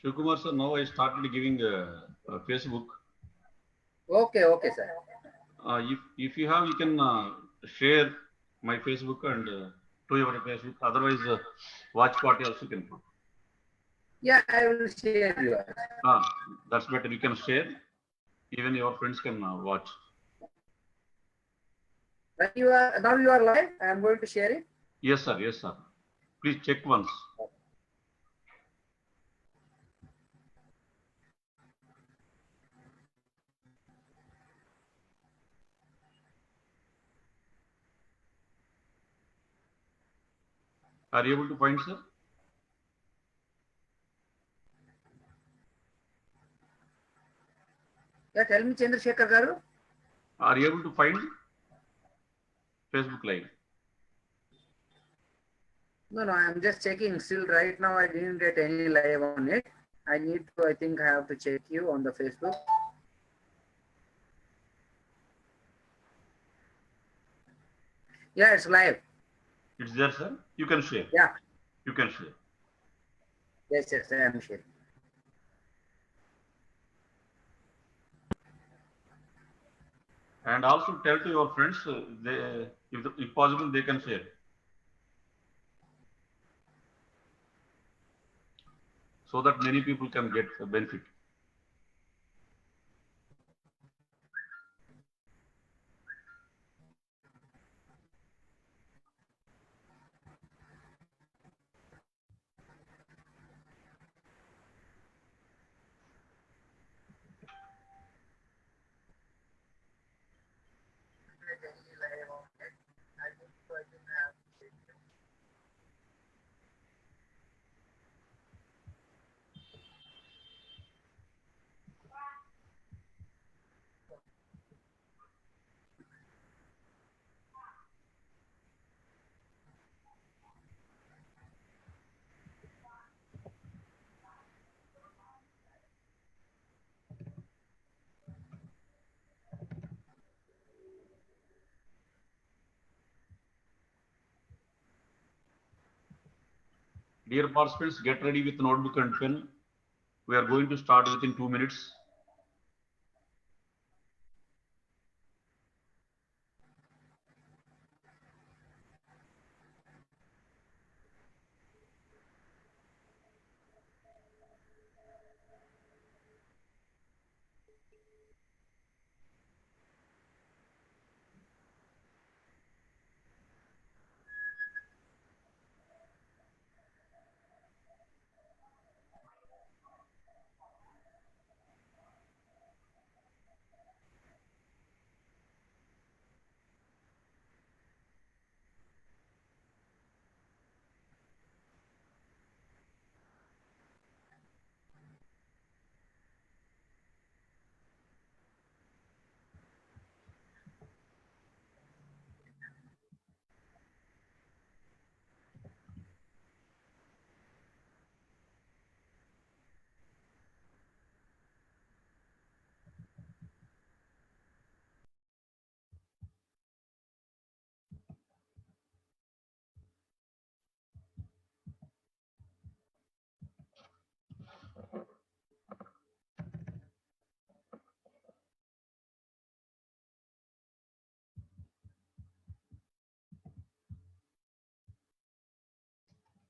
Shivkumar sir, now I started giving Facebook. Okay, okay, sir. If you have, you can share my Facebook and to your Facebook. Otherwise, watch party also can put. Yeah, I will share you. That's better. You can share. Even your friends can watch. When you are now you are live, I am going to share it. Yes, sir. Yes, sir. Please check once. Are you able to find, sir? Yeah, tell me, Chandrasekhar garu. Are you able to find Facebook Live? No, I am just checking. Still, right now, I didn't get any live on it. I need to. I think I have to check you on the Facebook. Yeah, it's live. It's there, sir. You can share. Yeah. You can share. Yes, I am sharing. And also tell to your friends, if possible, they can share. So that many people can get a benefit. Dear participants, get ready with notebook and pen. We are going to start within 2 minutes.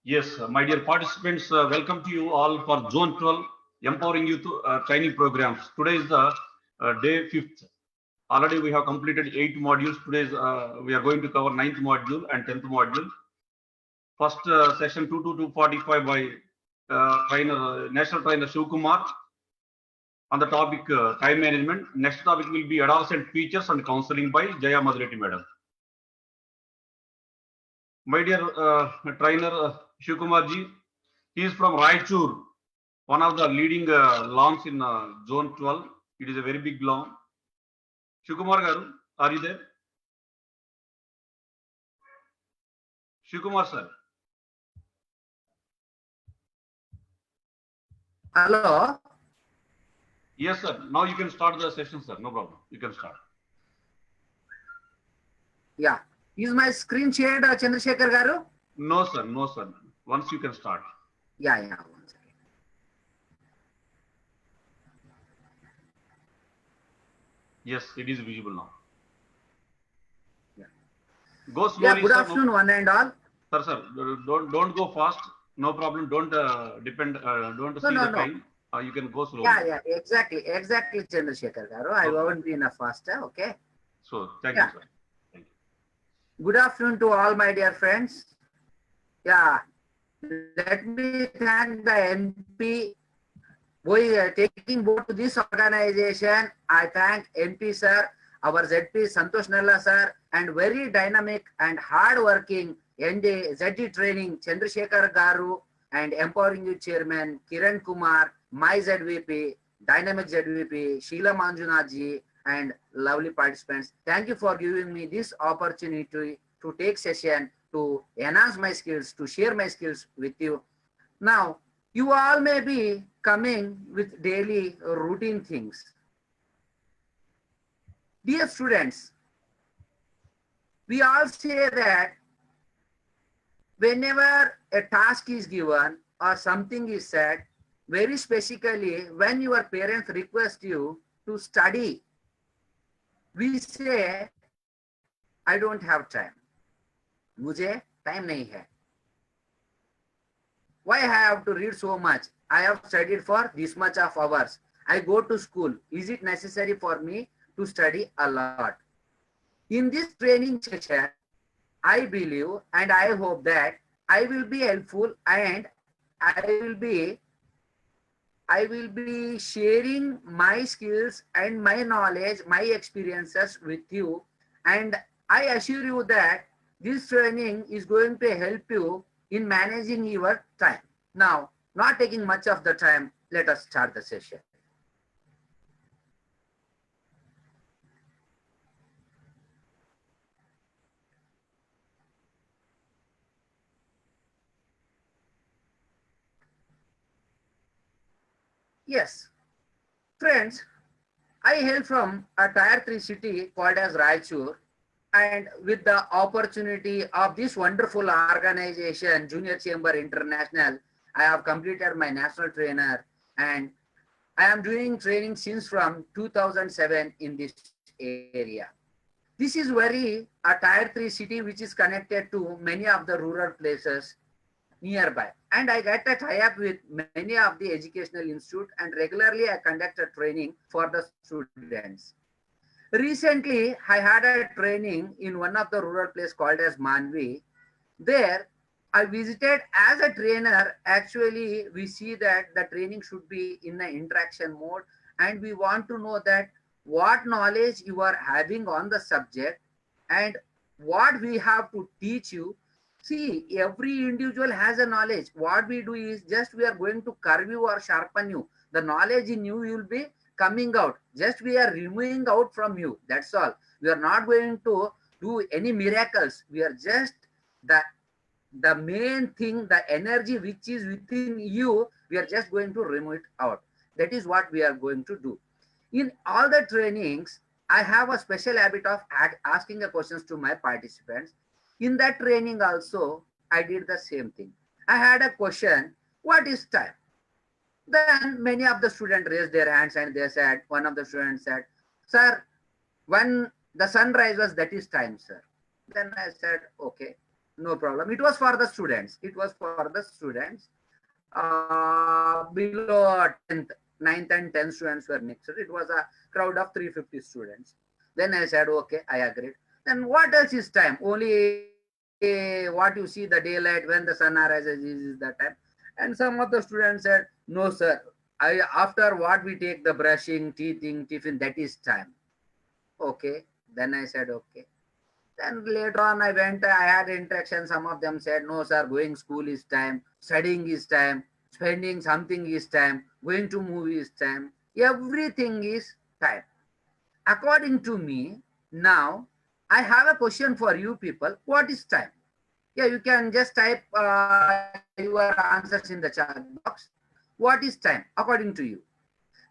Yes, my dear participants, welcome to you all for Zone 12, Empowering Youth Training Programs. Today is the day 5th. Already we have completed 8 modules. Today we are going to cover 9th module and 10th module. First session 2 to 2:45 by National Trainer Shivkumar on the topic time management. Next topic will be adolescent features and counseling by Jaya Madhureti Madam. My dear trainer Shivkumar ji, he is from Raichur, one of the leading lawns in Zone 12. It is a very big lawn. Shivkumar garu, are you there? Shivkumar sir. Hello. Yes, sir. Now you can start the session, sir. No problem. You can start. Yeah. Is my screen shared, Chandrasekhar garu? No, sir. No, sir. Once you can start. Yeah. One second. Yes, it is visible now. Yeah. Go Yeah, slowly, good sir. afternoon, one and all. Sir, don't go fast. No problem. Don't don't No, see no, the no. time. You can go slowly. Yeah, exactly, Chandrasekhar Garu. I Okay. won't be in a faster, okay? So thank you, Yeah. sir. Thank Good afternoon to all my dear friends. Yeah, let me thank the MP who is taking board to this organization. I thank MP sir, our ZP Santosh Nalla sir, and very dynamic and hard-working ND ZD training Chandrasekhar Garu and Empowering You Chairman Kiran Kumar, my ZVP, Dynamic ZVP, Sheila Manjunath and lovely participants. Thank you for giving me this opportunity to take session, to enhance my skills, to share my skills with you. Now, you all may be coming with daily routine things. Dear students, we all say that whenever a task is given or something is said, very specifically when your parents request you to study, we say, I don't have time. मुझे time नहीं है. Why I have to read so much? I have studied for this much of hours. I go to school. Is it necessary for me to study a lot? In this training session, I believe and I hope that I will be helpful and I will be sharing my skills and my knowledge, my experiences with you. And I assure you that this training is going to help you in managing your time. Now, not taking much of the time, let us start the session. Yes, friends, I hail from a tier 3 city called as Raichur, and with the opportunity of this wonderful organization, Junior Chamber International, I have completed my national trainer and I am doing training since from 2007 in this area. This is very a tier 3 city which is connected to many of the rural places nearby. And I get a tie-up with many of the educational institute and regularly I conduct a training for the students. Recently, I had a training in one of the rural place called as Manvi. There, I visited as a trainer. Actually, we see that the training should be in an interaction mode, and we want to know that what knowledge you are having on the subject and what we have to teach you. See, every individual has a knowledge. What we do is just we are going to curve you or sharpen you. The knowledge in you will be coming out. Just we are removing out from you. That's all. We are not going to do any miracles. We are just the main thing, the energy which is within you, we are just going to remove it out. That is what we are going to do. In all the trainings, I have a special habit of asking the questions to my participants. In that training also, I did the same thing. I had a question, what is time? Then many of the students raised their hands and they said, one of the students said, sir, when the sun rises, that is time, sir. Then I said, okay, no problem. It was for the students. It was for the students. Below 10th, 9th and 10th students were mixed. It was a crowd of 350 students. Then I said, okay, I agreed. Then what else is time? Only what you see the daylight when the sun arises is that time. And some of the students said, no, sir. After what we take the brushing, teething, tiffin, that is time. Okay. Then I said, okay. Then later on, I had interaction. Some of them said, no, sir, going school is time, studying is time, spending something is time, going to movie is time. Everything is time. According to me, now I have a question for you people. What is time? Yeah, you can just type your answers in the chat box. What is time according to you?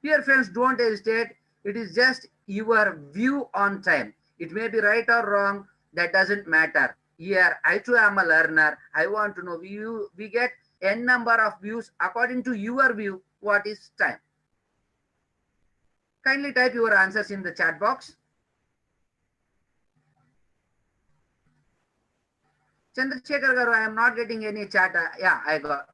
Dear friends, don't hesitate. It is just your view on time. It may be right or wrong. That doesn't matter. Here, I too am a learner. I want to know. We get n number of views according to your view. What is time? Kindly type your answers in the chat box. Chandrasekhar garu, I am not getting any chat. Yeah, I got.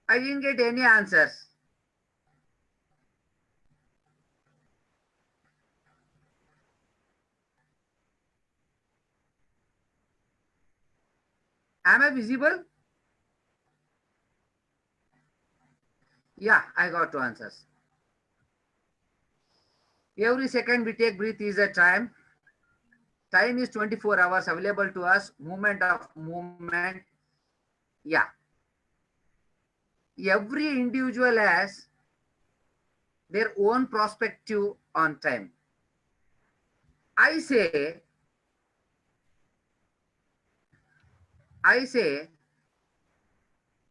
I didn't get any answers. Am I visible? Yeah, I got two answers. Every second we take breath is a time. Time is 24 hours available to us. Movement of movement. Yeah. Every individual has their own perspective on time. I say,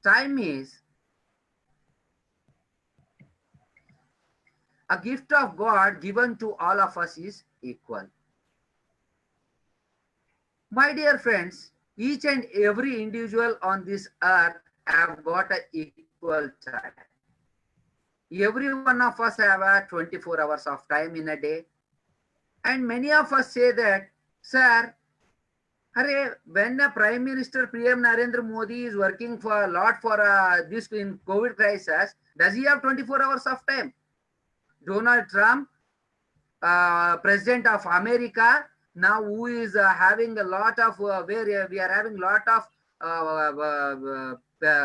time is a gift of God given to all of us is equal. My dear friends, each and every individual on this earth have got an equal time. Every one of us have a 24 hours of time in a day. And many of us say that, sir, when the Prime Minister PM Narendra Modi is working for a lot for this in COVID crisis, does he have 24 hours of time? Donald Trump, President of America, now who is having a lot of, where we are having a lot of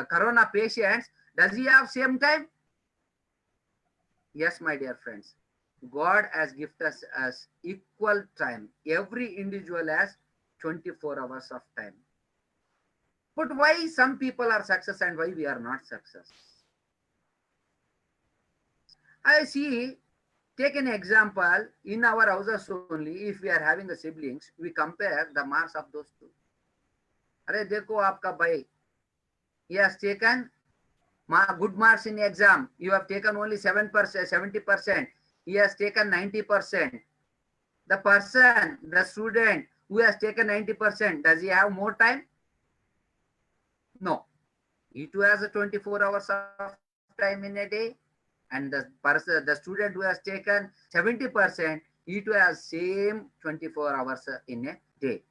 corona patients, does he have same time? Yes, my dear friends, God has gifted us as equal time. Every individual has 24 hours of time. But why some people are success and why we are not success? I see, take an example, in our houses only, if we are having the siblings, we compare the marks of those two. Arey dekho aapka bhai, he has taken good marks in exam. You have taken only 7%, 70%. He has taken 90%. The person, the student who has taken 90%, does he have more time? No. He too has a 24 hours of time in a day. And the person, the student who has taken 70%, he too has same 24 hours in a day.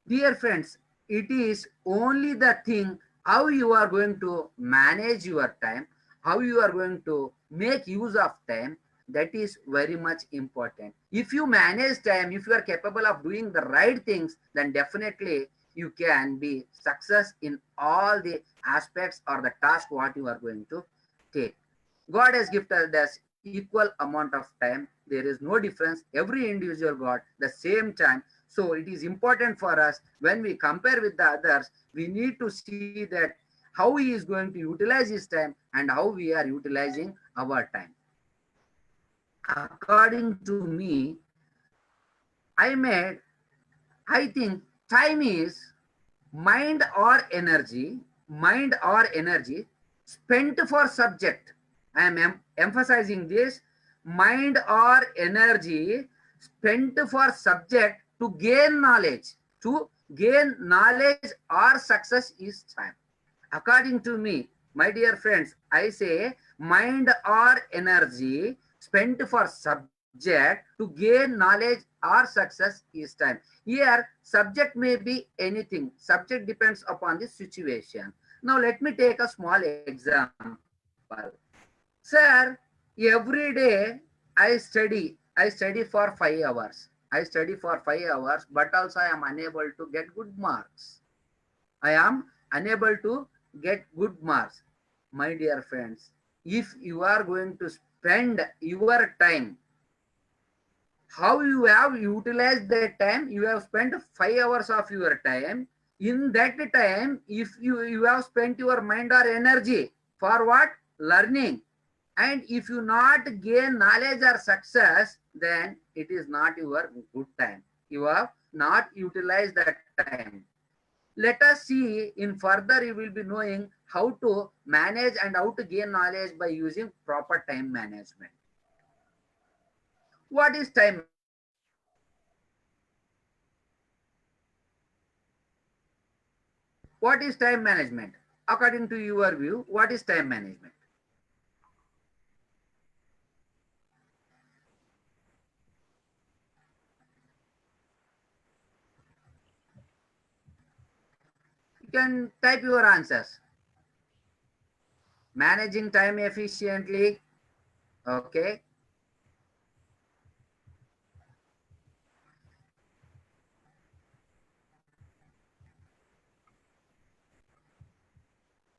Dear friends, it is only the thing how you are going to manage your time, how you are going to make use of time, that is very much important. If you manage time, if you are capable of doing the right things, then definitely you can be success in all the aspects or the task what you are going to take. God has gifted us equal amount of time. There is no difference. Every individual got the same time. So it is important for us when we compare with the others, we need to see that how he is going to utilize his time and how we are utilizing our time. According to me, I think time is mind or energy spent for subject. I am emphasizing this, mind or energy spent for subject to gain knowledge. To gain knowledge or success is time. According to me, my dear friends, I say mind or energy spent for subject to gain knowledge or success is time. Here, subject may be anything. Subject depends upon the situation. Now, let me take a small example. Sir, every day I study for 5 hours. I study for 5 hours, but also I am unable to get good marks. I am unable to get good marks. My dear friends, if you are going to spend your time, how you have utilized that time, you have spent 5 hours of your time. In that time, if you have spent your mind or energy for what? Learning. And if you not gain knowledge or success, then it is not your good time. You have not utilized that time. Let us see in further you will be knowing how to manage and how to gain knowledge by using proper time management. What is time What is time management? According to your view, what is time management? You can type your answers. Managing time efficiently. Okay.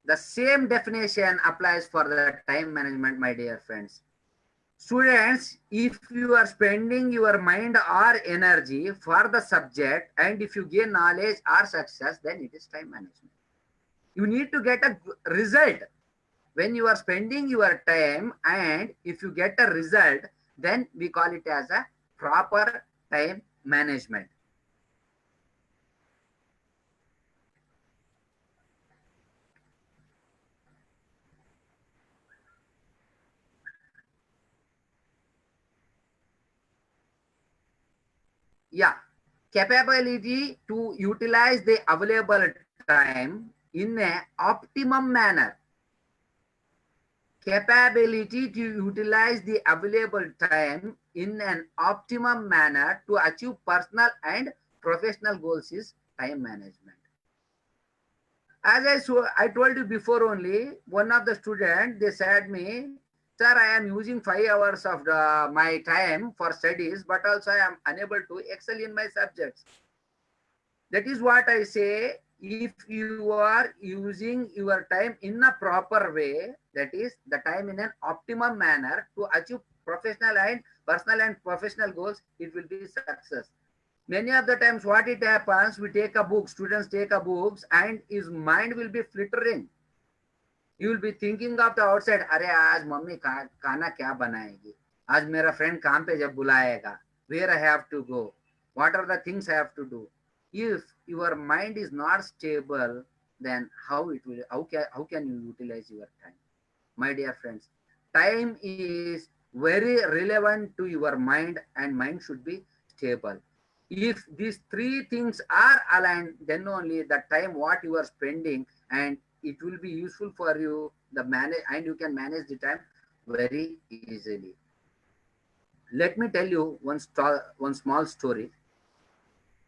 The same definition applies for the time management, my dear friends. Students, if you are spending your mind or energy for the subject and if you gain knowledge or success, then it is time management. You need to get a result. When you are spending your time and if you get a result, then we call it as a proper time management. Yeah, capability to utilize the available time in an optimum manner. Capability to utilize the available time in an optimum manner to achieve personal and professional goals is time management. As I told you before only, one of the students, they said me, sir, I am using 5 hours of my time for studies, but also I am unable to excel in my subjects. That is what I say. If you are using your time in a proper way, that is the time in an optimum manner to achieve professional and personal and professional goals, it will be success. Many of the times what it happens, we take a book, students take a books and his mind will be flittering. You will be thinking of the outside, अरे आज mummy खाना क्या बनाएगी, आज मेरा friend काम पे जब बुलाएगा, where I have to go, what are the things I have to do. If your mind is not stable, then how can you utilize your time? My dear friends, time is very relevant to your mind and mind should be stable. If these three things are aligned, then only the time what you are spending and it will be useful for you the manage and you can manage the time very easily. Let me tell you one small story.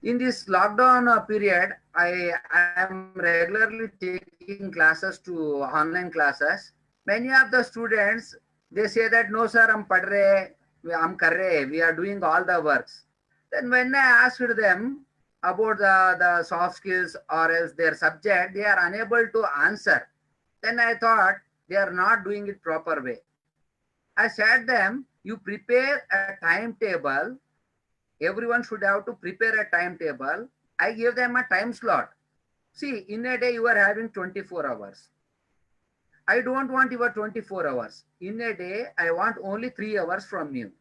In this lockdown period, I am regularly taking classes to online classes. Many of the students, they say that no sir, हम पढ़ रहे, हम कर रहे, we are doing all the works. Then when I asked them about the soft skills or else their subject, they are unable to answer. Then I thought they are not doing it proper way. I said them, you prepare a timetable. Everyone should have to prepare a timetable. I gave them a time slot. See, in a day you are having 24 hours. I don't want your 24 hours. In a day, I want only 3 hours from you.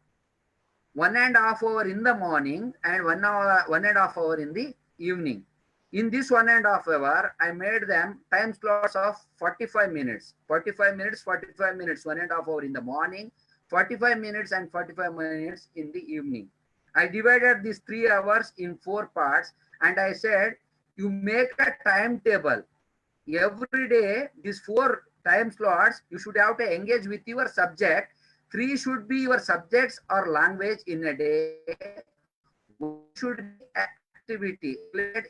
1.5 hour in the morning and 1.5 hour in the evening. In this 1.5 hour, I made them time slots of 45 minutes. 45 minutes, 45 minutes, 1.5 hour in the morning, 45 minutes and 45 minutes in the evening. I divided these 3 hours in 4 parts and I said, you make a timetable. Every day, these 4 time slots, you should have to engage with your subject. 3 should be your subjects or language in a day. 1 should be activity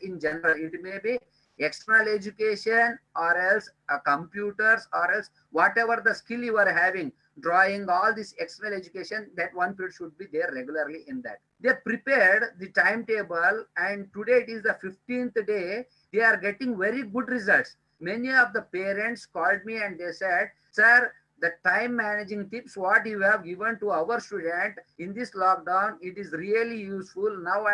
in general. It may be external education or else computers or else whatever the skill you are having, drawing, all this external education, that 1 period should be there regularly in that. They prepared the timetable and today it is the 15th day. They are getting very good results. Many of the parents called me and they said, sir, the time managing tips what you have given to our student in this lockdown, it is really useful. Now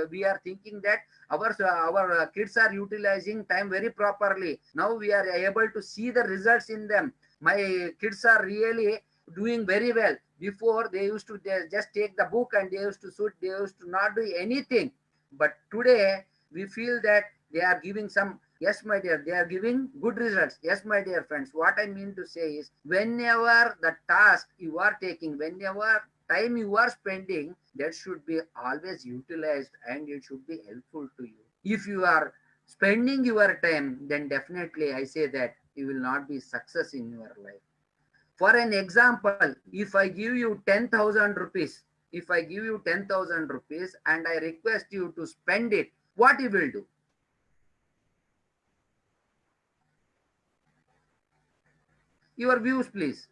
we are thinking that our kids are utilizing time very properly. Now we are able to see the results in them. My kids are really doing very well. Before they used to just take the book and they used to shoot, they used to not do anything. But today we feel that they are giving some. Yes, my dear, they are giving good results. Yes, my dear friends, what I mean to say is whenever the task you are taking, whenever time you are spending, that should be always utilized and it should be helpful to you. If you are spending your time, then definitely I say that you will not be success in your life. For an example, if I give you 10,000 rupees, if I give you 10,000 rupees and I request you to spend it, what you will do? Your views, please.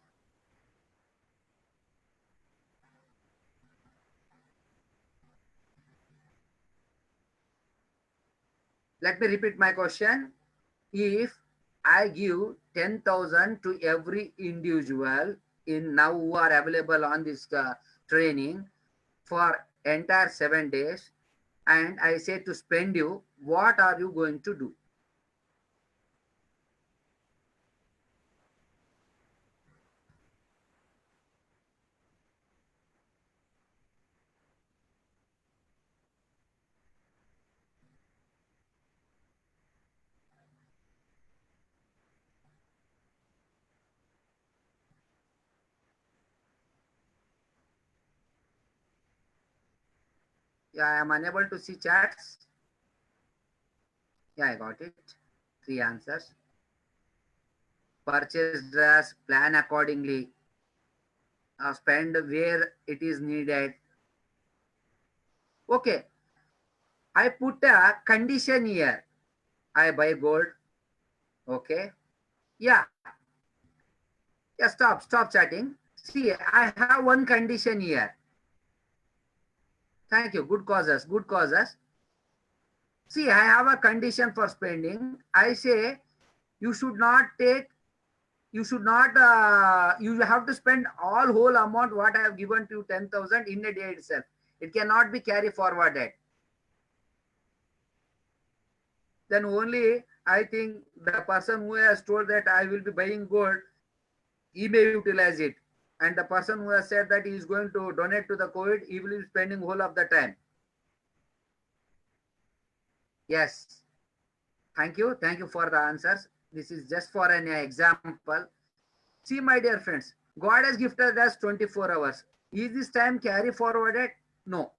Let me repeat my question. If I give 10,000 to every individual in now who are available on this training for entire 7 days, and I say to spend you, what are you going to do? Yeah, I am unable to see chats. Yeah, I got it. Three answers. Purchase dress, plan accordingly, spend where it is needed. Okay, I put a condition here. I buy gold. Okay. Yeah, yeah, stop chatting. See, I have one condition here. Thank you. Good causes, good causes. See, I have a condition for spending. I say you should not take, you should not, you have to spend all whole amount what I have given to you 10,000 in a day itself. It cannot be carry forwarded. Then only I think the person who has told that I will be buying gold, he may utilize it. And the person who has said that he is going to donate to the COVID, he will be spending whole of the time. Yes. Thank you. Thank you for the answers. This is just for an example. See, my dear friends, God has gifted us 24 hours. Is this time carry forwarded? No.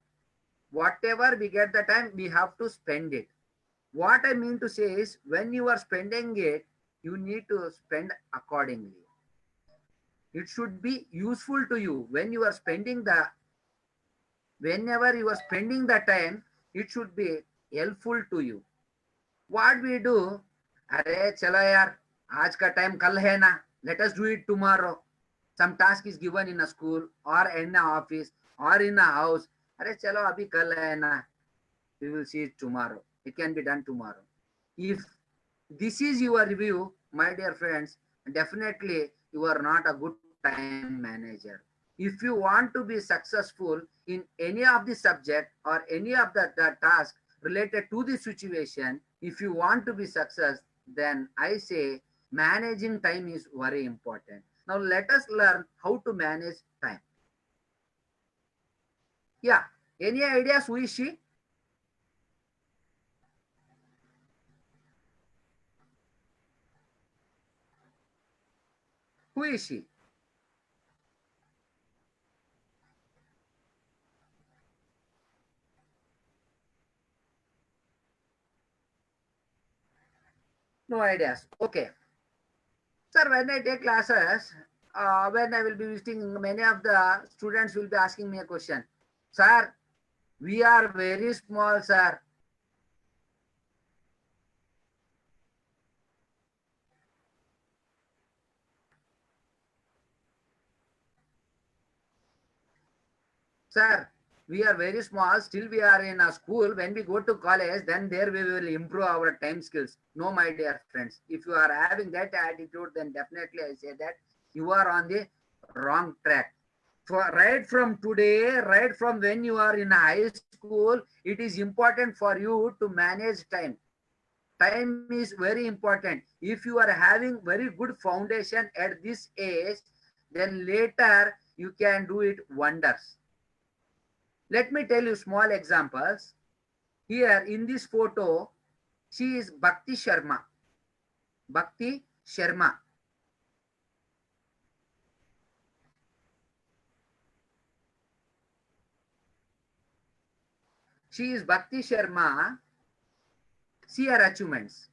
Whatever we get the time, we have to spend it. What I mean to say is, when you are spending it, you need to spend accordingly. It should be useful to you. Whenever you are spending the time, it should be helpful to you. What we do, अरे चलो यार, आज का time कल है ना, let us do it tomorrow. Some task is given in a school or in an office or in a house. अरे चलो अभी कल है ना, we will see it tomorrow. It can be done tomorrow. If this is your view, my dear friends, definitely you are not a good time manager. If you want to be successful in any of the subject or any of the task related to the situation, if you want to be success, then I say managing time is very important. Now let us learn how to manage time. Yeah, any ideas who is she? Who is she? No ideas. Okay. Sir, when I take classes, when I will be visiting, many of the students will be asking me a question. Sir, we are very small, sir. Sir, we are very small. Still, we are in a school. When we go to college, then there we will improve our time skills. No, my dear friends. If you are having that attitude, then definitely I say that you are on the wrong track. Right from today, right from when you are in high school, it is important for you to manage time. Time is very important. If you are having very good foundation at this age, then later you can do it wonders. Let me tell you small examples. Here in this photo, she is Bhakti Sharma. Bhakti Sharma. She is Bhakti Sharma. See her achievements.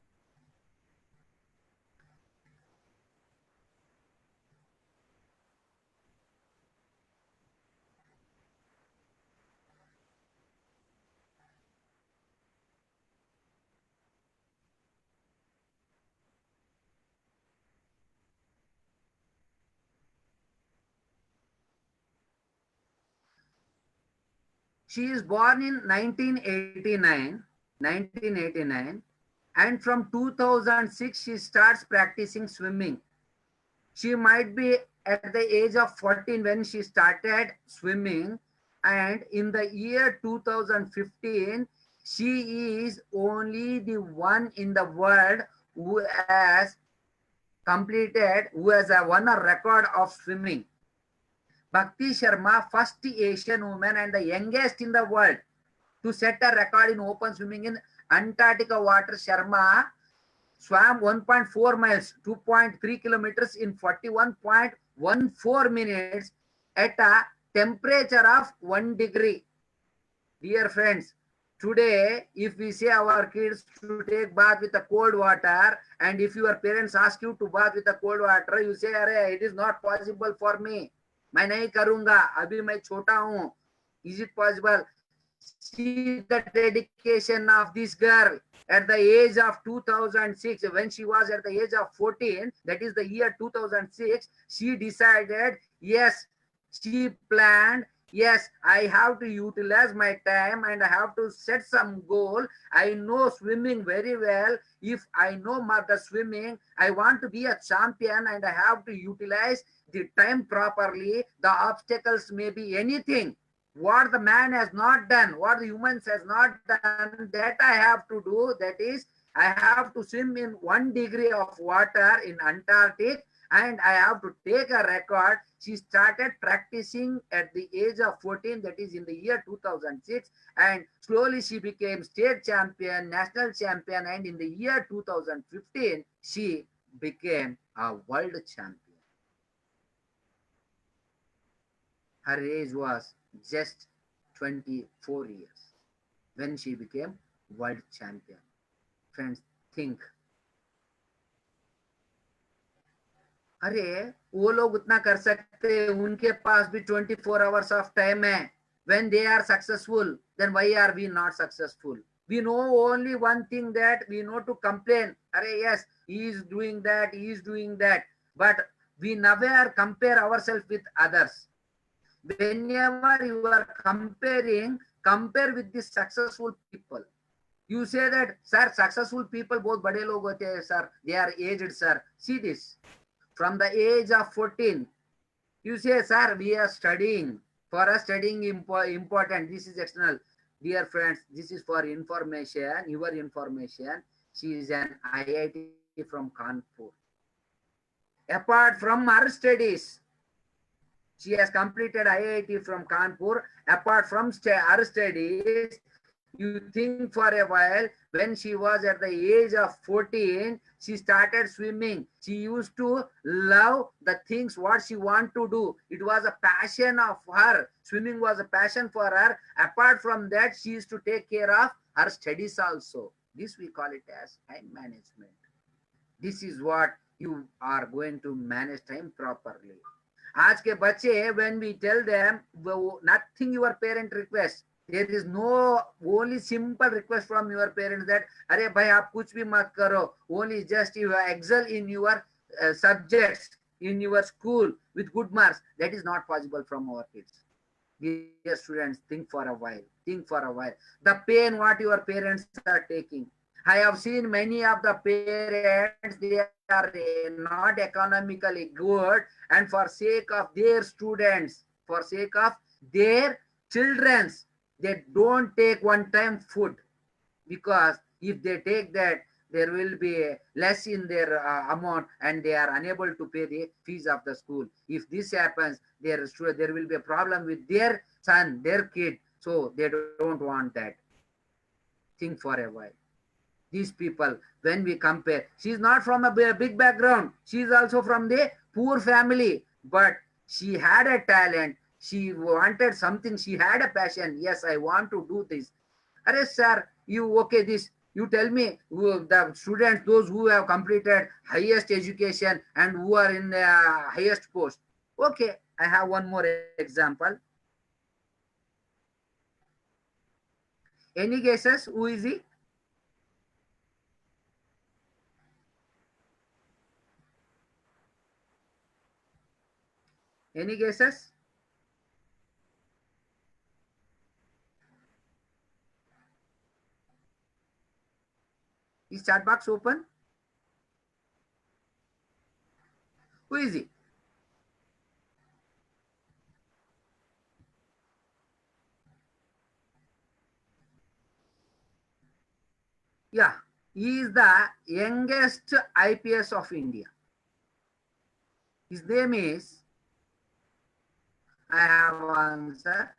She is born in 1989, and from 2006 she starts practicing swimming. She might be at the age of 14 when she started swimming, and in the year 2015 she is only the one in the world who has won a record of swimming. Bhakti Sharma, first Asian woman and the youngest in the world to set a record in open swimming in Antarctica water. Sharma swam 1.4 miles, 2.3 kilometers in 41.14 minutes at a temperature of 1 degree. Dear friends, today, if we say our kids to take bath with a cold water, and if your parents ask you to bath with a cold water, you say, "Arey, it is not possible for me. मैं नहीं करूंगा, अभी मैं छोटा हूँ." Is it possible? See the dedication of this girl at the age of 2006. When she was at the age of 14, that is the year 2006, she decided, yes, she planned, yes, I have to utilize my time and I have to set some goal. I know swimming very well. If I know the swimming, I want to be a champion and I have to utilize the time properly. The obstacles may be anything. What the man has not done, what the humans has not done, that I have to do. That is, I have to swim in 1 degree of water in Antarctic and I have to take a record. She started practicing at the age of 14, that is in the year 2006, and slowly she became state champion, national champion, and in the year 2015, she became a world champion. Her age was just 24 years when she became world champion. Friends, think. अरे वो लोग उतना कर सकते हैं, उनके पास भी 24 hours of time है. When they are successful, then why are we not successful? We know only one thing, that we know to complain. अरे yes, he is doing that, he is doing that. But we never compare ourselves with others. Whenever you are comparing, compare with the successful people. You say that, sir, successful people बहुत बड़े लोग होते हैं, sir, they are aged, sir. See this, from the age of 14, you say, sir, we are studying. For us, studying important. This is external. Dear friends, this is for information, your information. She is an IIT from Kanpur. Apart from her studies, she has completed IIT from Kanpur. Apart from her studies, you think for a while, when she was at the age of 14, she started swimming. She used to love the things what she want to do. It was a passion of her. Swimming was a passion for her. Apart from that, she used to take care of her studies also. This we call it as time management. This is what you are going to manage time properly. आज के बच्चे, when we tell them, nothing your parent request, there is no only simple request from your parents that अरे भाई आप कुछ भी मत करो, only just you excel in your subjects in your school with good marks. That is not possible from our kids. Dear students, think for a while. Think for a while. The pain what your parents are taking. I have seen many of the parents, they are not economically good, and for sake of their students, for sake of their children's, they don't take one time food, because if they take that, there will be less in their amount and they are unable to pay the fees of the school. If this happens, there will be a problem with their son, their kid, so they don't want that. Think for a while. These people, when we compare, she's not from a big background, she's also from the poor family, but she had a talent, she wanted something, she had a passion. Yes, I want to do this. Arey sir, you okay this, You tell me the students, those who have completed highest education and who are in the highest post. Okay, I have one more example. Any guesses? Who is he? Any guesses? Is chat box open? Who is he? Yeah, he is the youngest IPS of India. His name is, I have answer.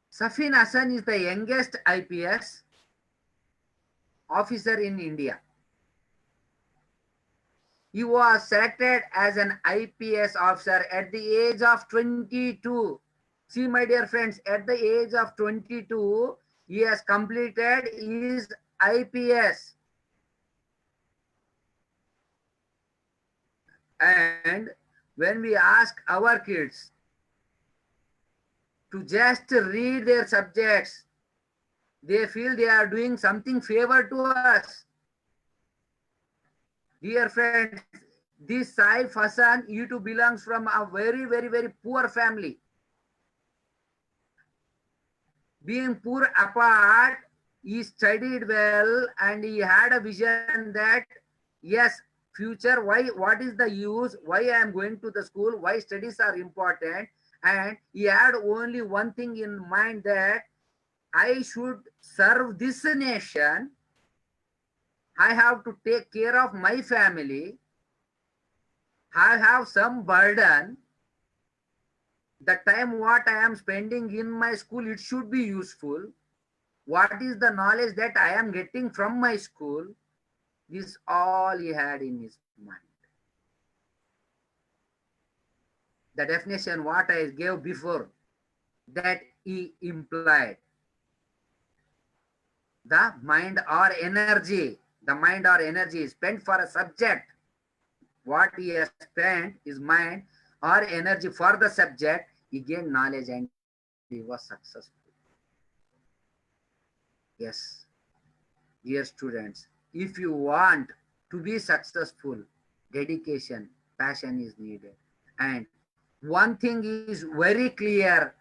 Safin Hassan is the youngest IPS officer in India. He was selected as an IPS officer at the age of 22. See, my dear friends, at the age of 22, he has completed his IPS. And when we ask our kids to just read their subjects, they feel they are doing something favor to us. Dear friends, this Saif Hassan, he too belongs from a very, very, very poor family. Being poor apart, he studied well and he had a vision that, yes, future, why, what is the use, why I am going to the school, why studies are important. And he had only one thing in mind, that I should serve this nation. I have to take care of my family. I have some burden. The time what I am spending in my school, it should be useful. What is the knowledge that I am getting from my school? This all he had in his mind. The definition what I gave before, that he implied. The mind or energy, the mind or energy is spent for a subject. What he has spent his mind or energy for the subject, he gained knowledge and he was successful. Yes, dear students, if you want to be successful, dedication, passion is needed. And one thing is very clear,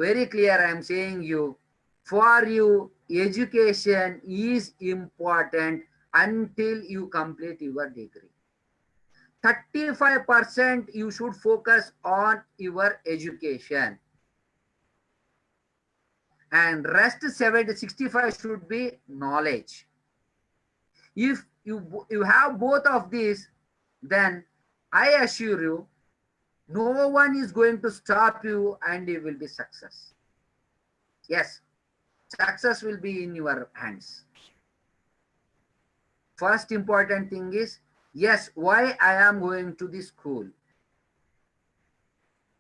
I am saying you, for you, education is important until you complete your degree. 35% you should focus on your education, and rest 65 should be knowledge. If you have both of these, then I assure you, no one is going to stop you and you will be success. Yes, success will be in your hands. First important thing is, yes, why I am going to the school?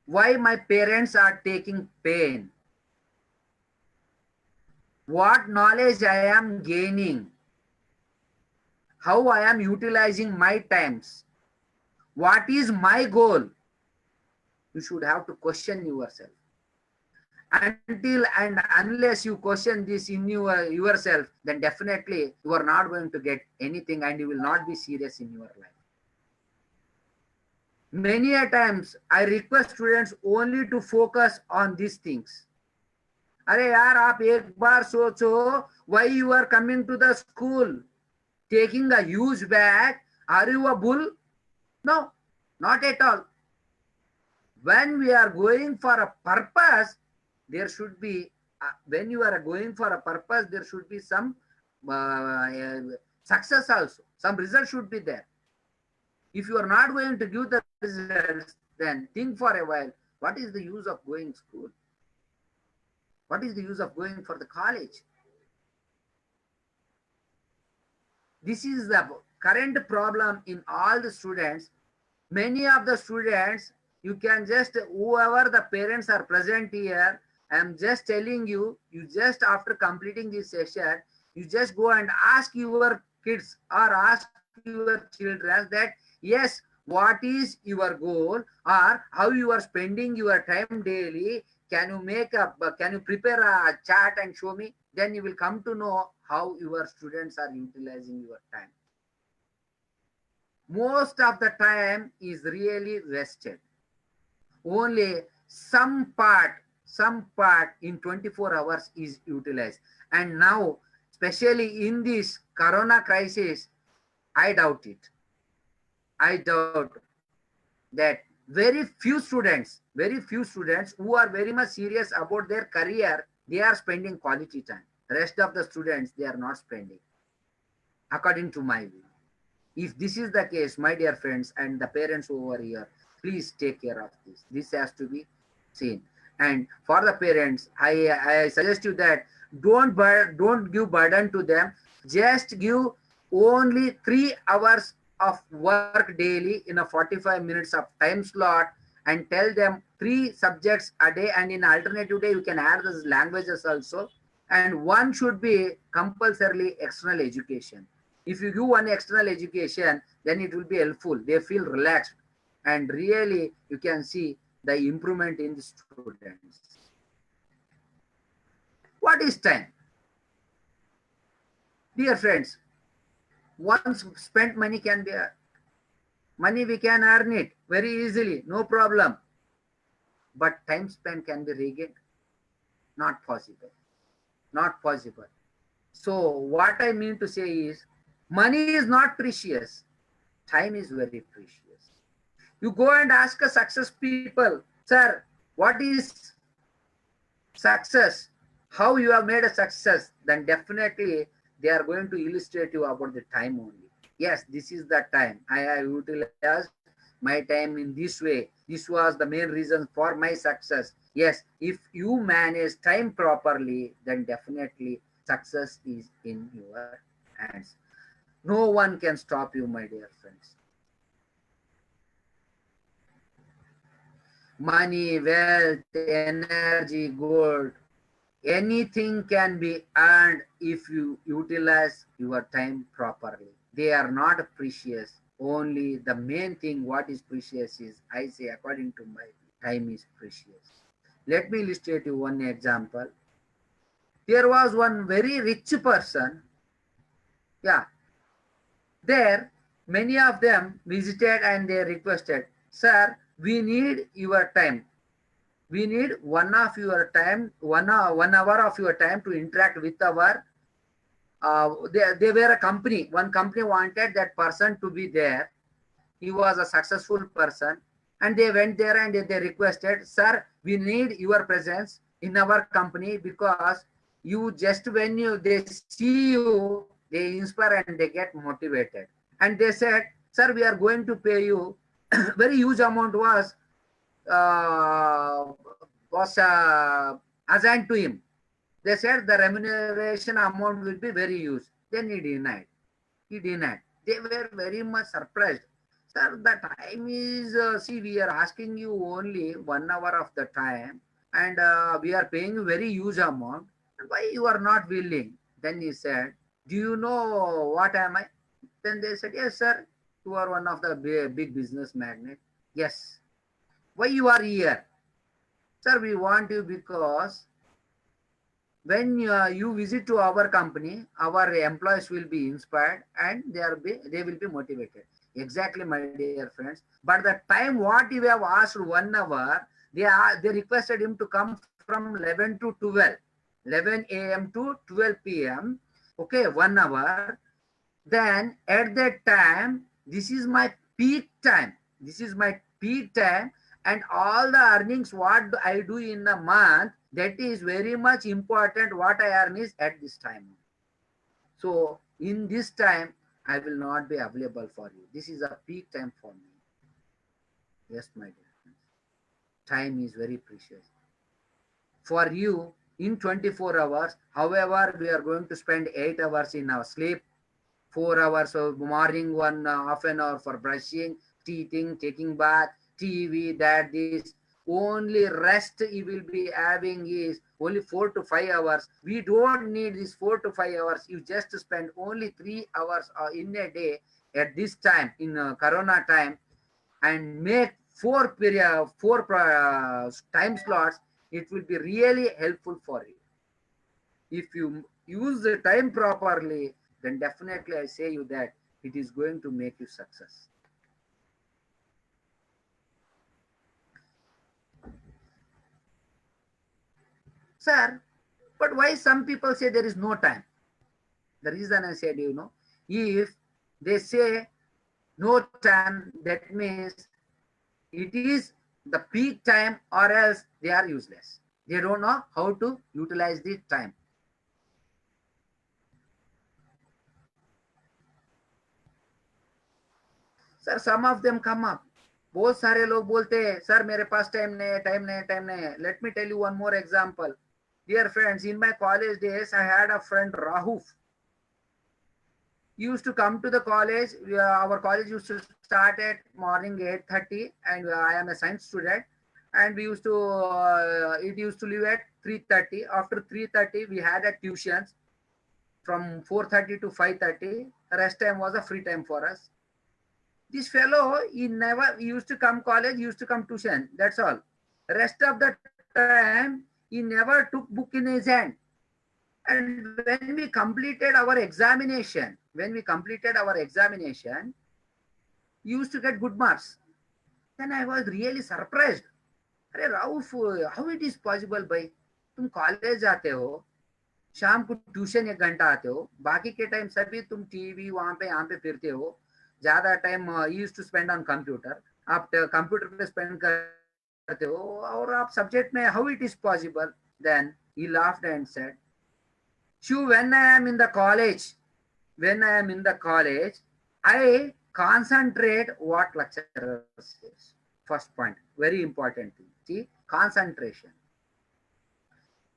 Why my parents are taking pain? What knowledge I am gaining? How I am utilizing my times? What is my goal? You should have to question yourself. Until and unless you question this in yourself, then definitely you are not going to get anything and you will not be serious in your life. Many a times I request students only to focus on these things. अरे यार आप एक बार सोचो, why you are coming to the school taking a huge bag? Are you a bull? No, not at all. When we are going for a purpose, there should be, when you are going for a purpose, there should be some success also. Some result should be there. If you are not going to give the results, then think for a while, what is the use of going to school? What is the use of going for the college? This is the current problem in all the students. Many of the students, you can just, whoever the parents are present here, I'm just telling you, you just after completing this session, you just go and ask your kids or ask your children that, yes, what is your goal or how you are spending your time daily? Can you can you prepare a chart and show me? Then you will come to know how your students are utilizing your time. Most of the time is really wasted. Only some part in 24 hours is utilized. And now, especially in this corona crisis, I doubt it. I doubt that very few students who are very much serious about their career, they are spending quality time. Rest of the students, they are not spending, according to my view. If this is the case, my dear friends and the parents over here, please take care of this. This has to be seen. And for the parents, I suggest you that don't give burden to them. Just give only 3 hours of work daily in a 45 minutes of time slot, and tell them 3 subjects a day, and in alternative day you can add those languages also. And one should be compulsorily external education. If you give one external education, then it will be helpful. They feel relaxed, and really you can see the improvement in the students. What is time? Dear friends, once spent money can be money, we can earn it very easily, no problem. But time spent can be regained? Not possible. Not possible. So what I mean to say is, money is not precious. Time is very precious. You go and ask a success people, sir, what is success? How you have made a success? Then definitely they are going to illustrate you about the time only. Yes, this is the time. I have utilized my time in this way. This was the main reason for my success. Yes, if you manage time properly, then definitely success is in your hands. No one can stop you, my dear friends. Money, wealth, energy, gold, anything can be earned if you utilize your time properly. They are not precious. Only the main thing what is precious is, I say, according to my time is precious. Let me illustrate you one example. There was one very rich person. Yeah, there many of them visited and they requested, sir, we need your time. We need 1 hour of your time, 1 hour of your time to interact with our, they were a company. One company wanted that person to be there. He was a successful person. And they went there and they requested, sir, we need your presence in our company, because you just when they see you, they inspire and they get motivated. And they said, sir, we are going to pay you very huge amount uh, was assigned to him. They said the remuneration amount will be very huge. Then he denied. He denied. They were very much surprised. Sir, the time is, see, we are asking you only 1 hour of the time, and we are paying you very huge amount. Why you are not willing? Then he said, do you know what am I? Then they said, yes, sir, you are one of the big business magnate. Yes. Why you are here? Sir, we want you because when you visit to our company, our employees will be inspired and they will be motivated. Exactly, my dear friends. But the time what you have asked 1 hour, they requested him to come from 11 to 12, 11 a.m. to 12 p.m. Okay, 1 hour. Then at that time, this is my peak time. This is my peak time, and all the earnings what I do in a month, that is very much important. What I earn is at this time. So in this time, I will not be available for you. This is a peak time for me. Yes, my dear friends. Time is very precious. For you, in 24 hours, however, we are going to spend 8 hours in our sleep, 4 hours of morning, one half an hour for brushing, teething, taking bath, TV, that, this. Only rest you will be having is only 4 to 5 hours. We don't need this 4 to 5 hours. You just spend only 3 hours in a day at this time in Corona time, and make four time slots. It will be really helpful for you. If you use the time properly, then definitely I say you that it is going to make you success. Sir, but why some people say there is no time? The reason I said, if they say no time, that means it is the peak time, or else they are useless. They don't know how to utilize the time. Sir some of them come up. बहुत सारे लोग बोलते हैं sir मेरे पास time नहीं है, time नहीं है, टाइम नहीं है. Let me tell you one more example. Dear friends, in my college days, I had a friend Rahuf. He used to come to the college. Our college used to start at morning 8:30, and I am a science student. And we used to, it used to leave at 3:30. After 3:30, we had a tuitions from 4:30 to 5:30. The rest time was a free time for us. This fellow, he used to come college, he used to come tuition. That's all. Rest of the time, he never took book in his hand. And when we completed our examination, he used to get good marks. Then I was really surprised. अरे Rauf, how it is possible भाई? तुम college जाते हो, शाम को tuition 1 घंटा आते हो, बाकी के टाइम सभी तुम टीवी वहां पे यहाँ पे फिरते हो. ज्यादा time use to spend on computer. आप कंप्यूटर पे स्पेंड करते हो और आप सब्जेक्ट में, how it is possible? Then he laughed and said, Shiv, when I am in the college, I concentrate what lecturer says. First point, very important thing. See, concentration.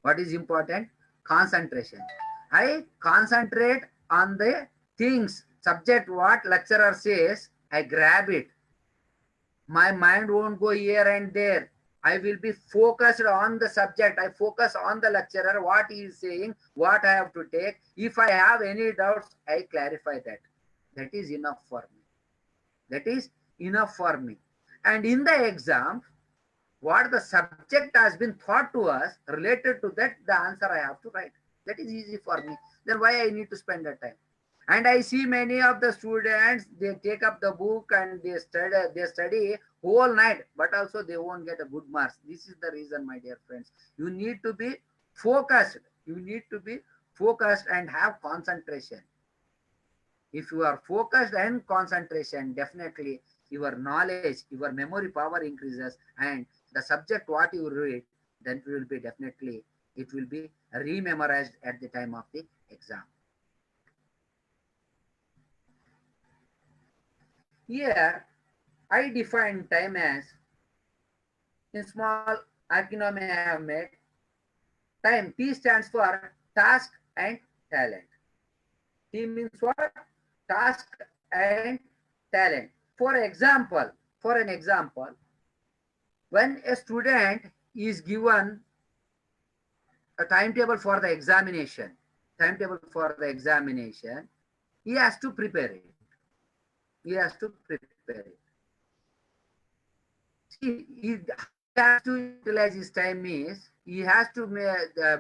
What is important? Concentration. I concentrate on the things, subject what lecturer says, I grab it. My mind won't go here and there. I will be focused on the subject. I focus on the lecturer, what he is saying, what I have to take. If I have any doubts, I clarify that. That is enough for me. That is enough for me. And in the exam, what the subject has been taught to us, related to that, the answer I have to write. That is easy for me. Then why I need to spend that time? And I see many of the students, they take up the book and they study whole night, but also they won't get a good marks. This is the reason, my dear friends. You need to be focused. You need to be focused and have concentration. If you are focused and concentration, definitely your knowledge, your memory power increases, and the subject what you read, then it will be definitely, it will be rememorized at the time of the exam. Here, I define time as, in small acronym I have made, time, T stands for task and talent. T means what? Task and talent. For an example, when a student is given a timetable for the examination, he has to prepare it. He has to prepare it. See, he has to utilize his time means he has to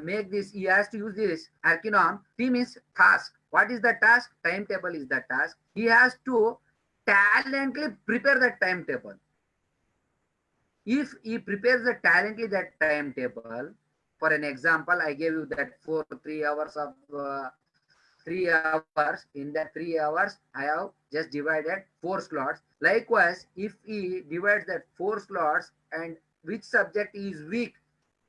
make this, he has to use this acronym. T means task. What is the task? Timetable is the task. He has to talently prepare that timetable. If he prepares the talently that timetable, for an example, I gave you that 3 hours of 3 hours. In that 3 hours, I have just divided 4 slots. Likewise, if he divides that 4 slots and which subject is weak,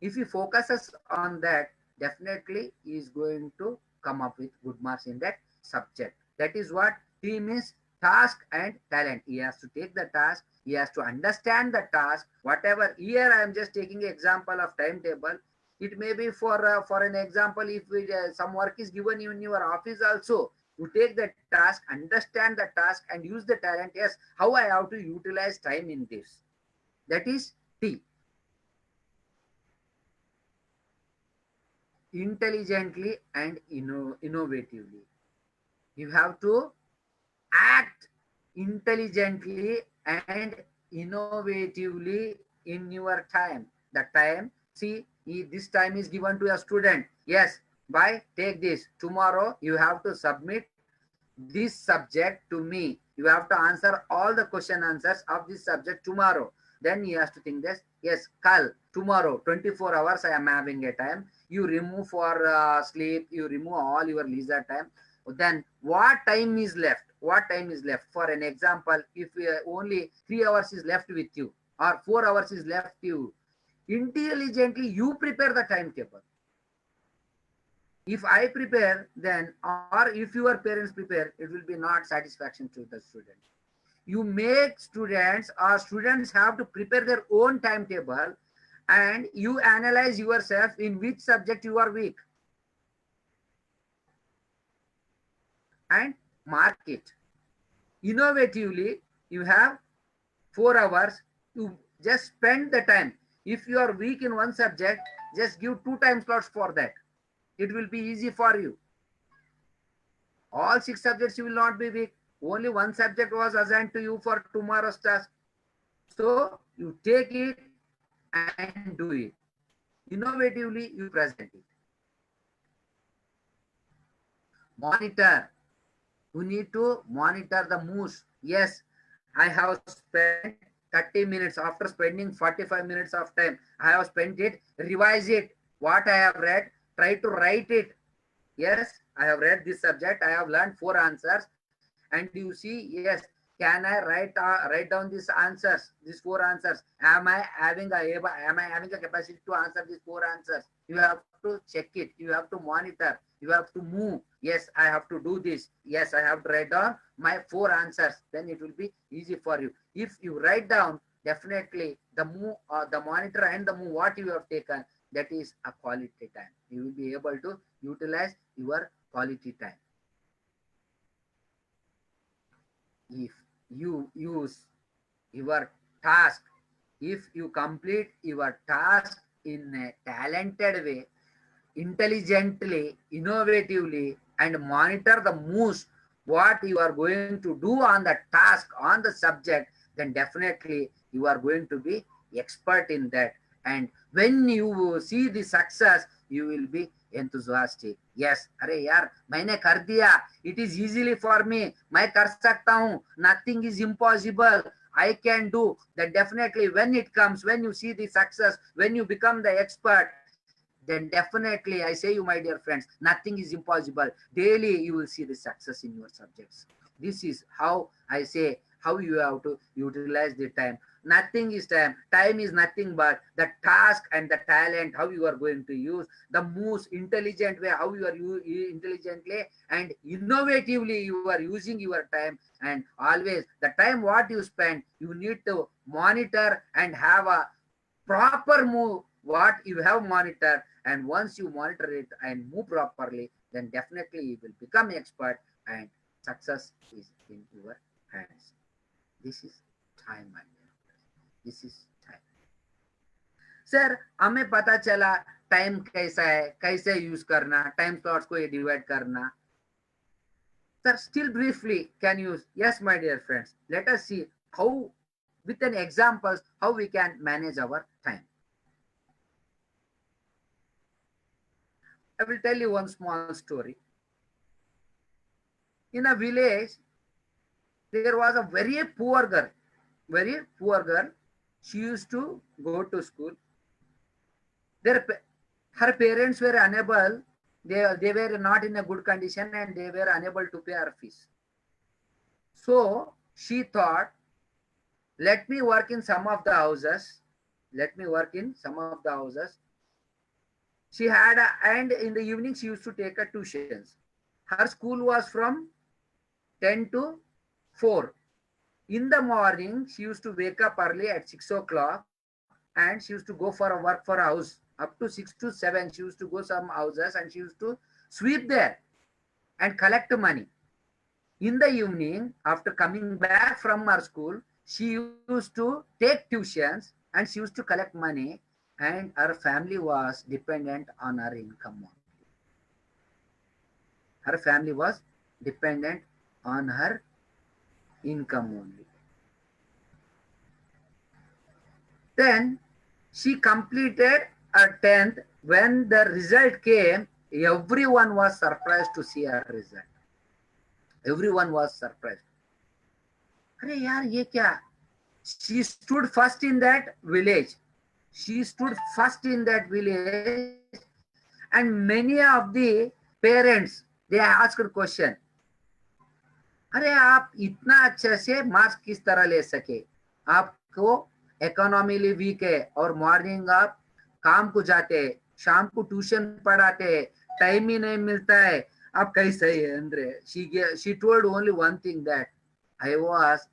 if he focuses on that, definitely he is going to come up with good marks in that subject. That is what T means, task and talent. He has to take the task. He has to understand the task. Whatever, here I am just taking an example of timetable. It may be for an example, if some work is given in your office also, You take the task, understand the task, and use the talent. Yes, how I have to utilize time in this. That is T. Intelligently and innovatively. You have to act intelligently and innovatively in your time. The time, see, this time is given to a student. Yes, by take this. Tomorrow you have to submit this subject to me. You have to answer all the question answers of this subject tomorrow. Then he has to think this. Yes, kal, tomorrow, 24 hours I am having a time. You remove for sleep, you remove all your leisure time. Then what time is left? What time is left? For an example, if only 3 hours is left with you or 4 hours is left you, intelligently you prepare the timetable. If I prepare, then, or if your parents prepare, it will be not satisfaction to the student. You make students, or students have to prepare their own timetable, and you analyze yourself in which subject you are weak and mark it. Innovatively, you have 4 hours, you just spend the time. If you are weak in one subject, just give 2 time slots for that. It will be easy for you. All 6 subjects you will not be weak. Only one subject was assigned to you for tomorrow's task. So you take it and do it. Innovatively, you present it. Monitor. You need to monitor the moves. Yes, I have spent 30 minutes after spending 45 minutes of time. I have spent it, revise it. What I have read, try to write it. Yes, I have read this subject. I have learned 4 answers. And you see, yes, can I write down these answers, these 4 answers? Am I having a capacity to answer these 4 answers? You have to check it. You have to monitor. You have to move. Yes, I have to do this. Yes, I have to write down my 4 answers. Then it will be easy for you. If you write down, definitely the move, the monitor and the move what you have taken, that is a quality time. You will be able to utilize your quality time. If you use your task, if you complete your task in a talented way, intelligently, innovatively, and monitor the moves, what you are going to do on the task, on the subject, then definitely you are going to be expert in that. And when you see the success, you will be enthusiastic. Yes, अरे यार मैंने कर दिया, it is easily for me, मैं कर सकता हूँ, nothing is impossible, I can do that. Definitely when it comes, when you see the success, when you become the expert, then definitely I say you, my dear friends, nothing is impossible. Daily you will see the success in your subjects. This is how I say how you have to utilize the time. Nothing is time. Time is nothing but the task and the talent, how you are going to use the most intelligent way, how you are intelligently and innovatively you are using your time. And always the time what you spend, you need to monitor and have a proper move what you have monitored. And once you monitor it and move properly, then definitely you will become expert and success is in your hands. This is time, my dear. This is time. Sir हमें पता चला time कैसा है, कैसे use करना, time slots को ये divide करना. Sir, still briefly, can you? Yes, my dear friends, let us see how, with an examples, how we can manage our time. I will tell you one small story. In a village, there was a very poor girl. Very poor girl. She used to go to school. Her parents were unable. They were not in a good condition and they were unable to pay her fees. So she thought, let me work in some of the houses. Let me work in some of the houses. She had, and in the evening she used to take her tuitions. Her school was from 10 to 4. In the morning, she used to wake up early at 6 o'clock and she used to go for a work for a house. Up to 6 to 7, she used to go some houses and she used to sweep there and collect money. In the evening, after coming back from her school, she used to take tuitions and she used to collect money, and her family was dependent on her income. Her family was dependent on her income only. Then she completed her 10th. When the result came, everyone was surprised to see her result. Everyone was surprised. अरे यार ये क्या? She stood first in that village. She stood first in that village, and many of the parents, they asked question. अरे आप इतना अच्छे से marks किस तरह ले सके? आपको इकोनॉमिकली वीक है और मॉर्निंग आप काम को जाते, शाम को ट्यूशन पढ़ाते, टाइम ही नहीं मिलता है, आप कैसे है अंदर? She told only one thing, that I was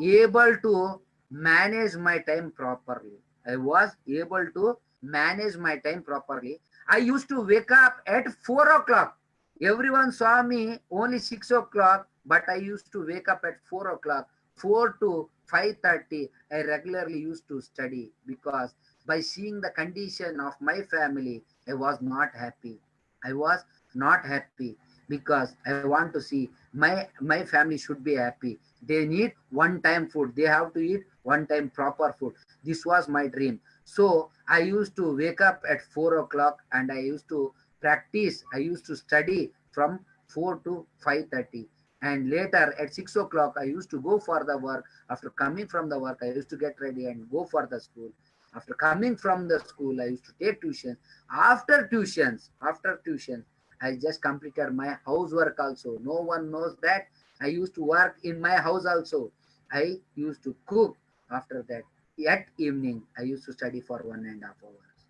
able to manage my time properly. I was able to manage my time properly. I used to wake up at 4 o'clock. Everyone saw me only 6 o'clock, but I used to wake up at 4 o'clock. 4 to 5:30, I regularly used to study, because by seeing the condition of my family, I was not happy. I was not happy because I want to see my family should be happy. They need one time food. They have to eat one time proper food. This was my dream. So I used to wake up at 4 o'clock and I used to practice. I used to study from 4 to 5:30. And later at 6 o'clock, I used to go for the work. After coming from the work, I used to get ready and go for the school. After coming from the school, I used to take tuition. After tuition, I just completed my housework also. No one knows that I used to work in my house also. I used to cook. After that, at evening, I used to study for 1.5 hours.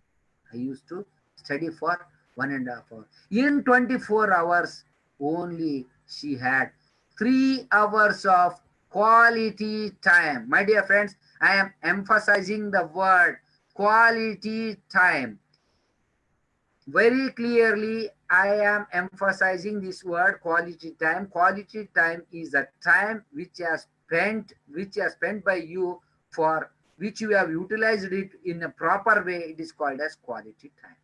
I used to study for 1.5 hours. In 24 hours, only she had 3 hours of quality time. My dear friends, I am emphasizing the word quality time. Very clearly, I am emphasizing this word quality time. Quality time is a time which is spent by you, for which you have utilized it in a proper way. It is called as quality time.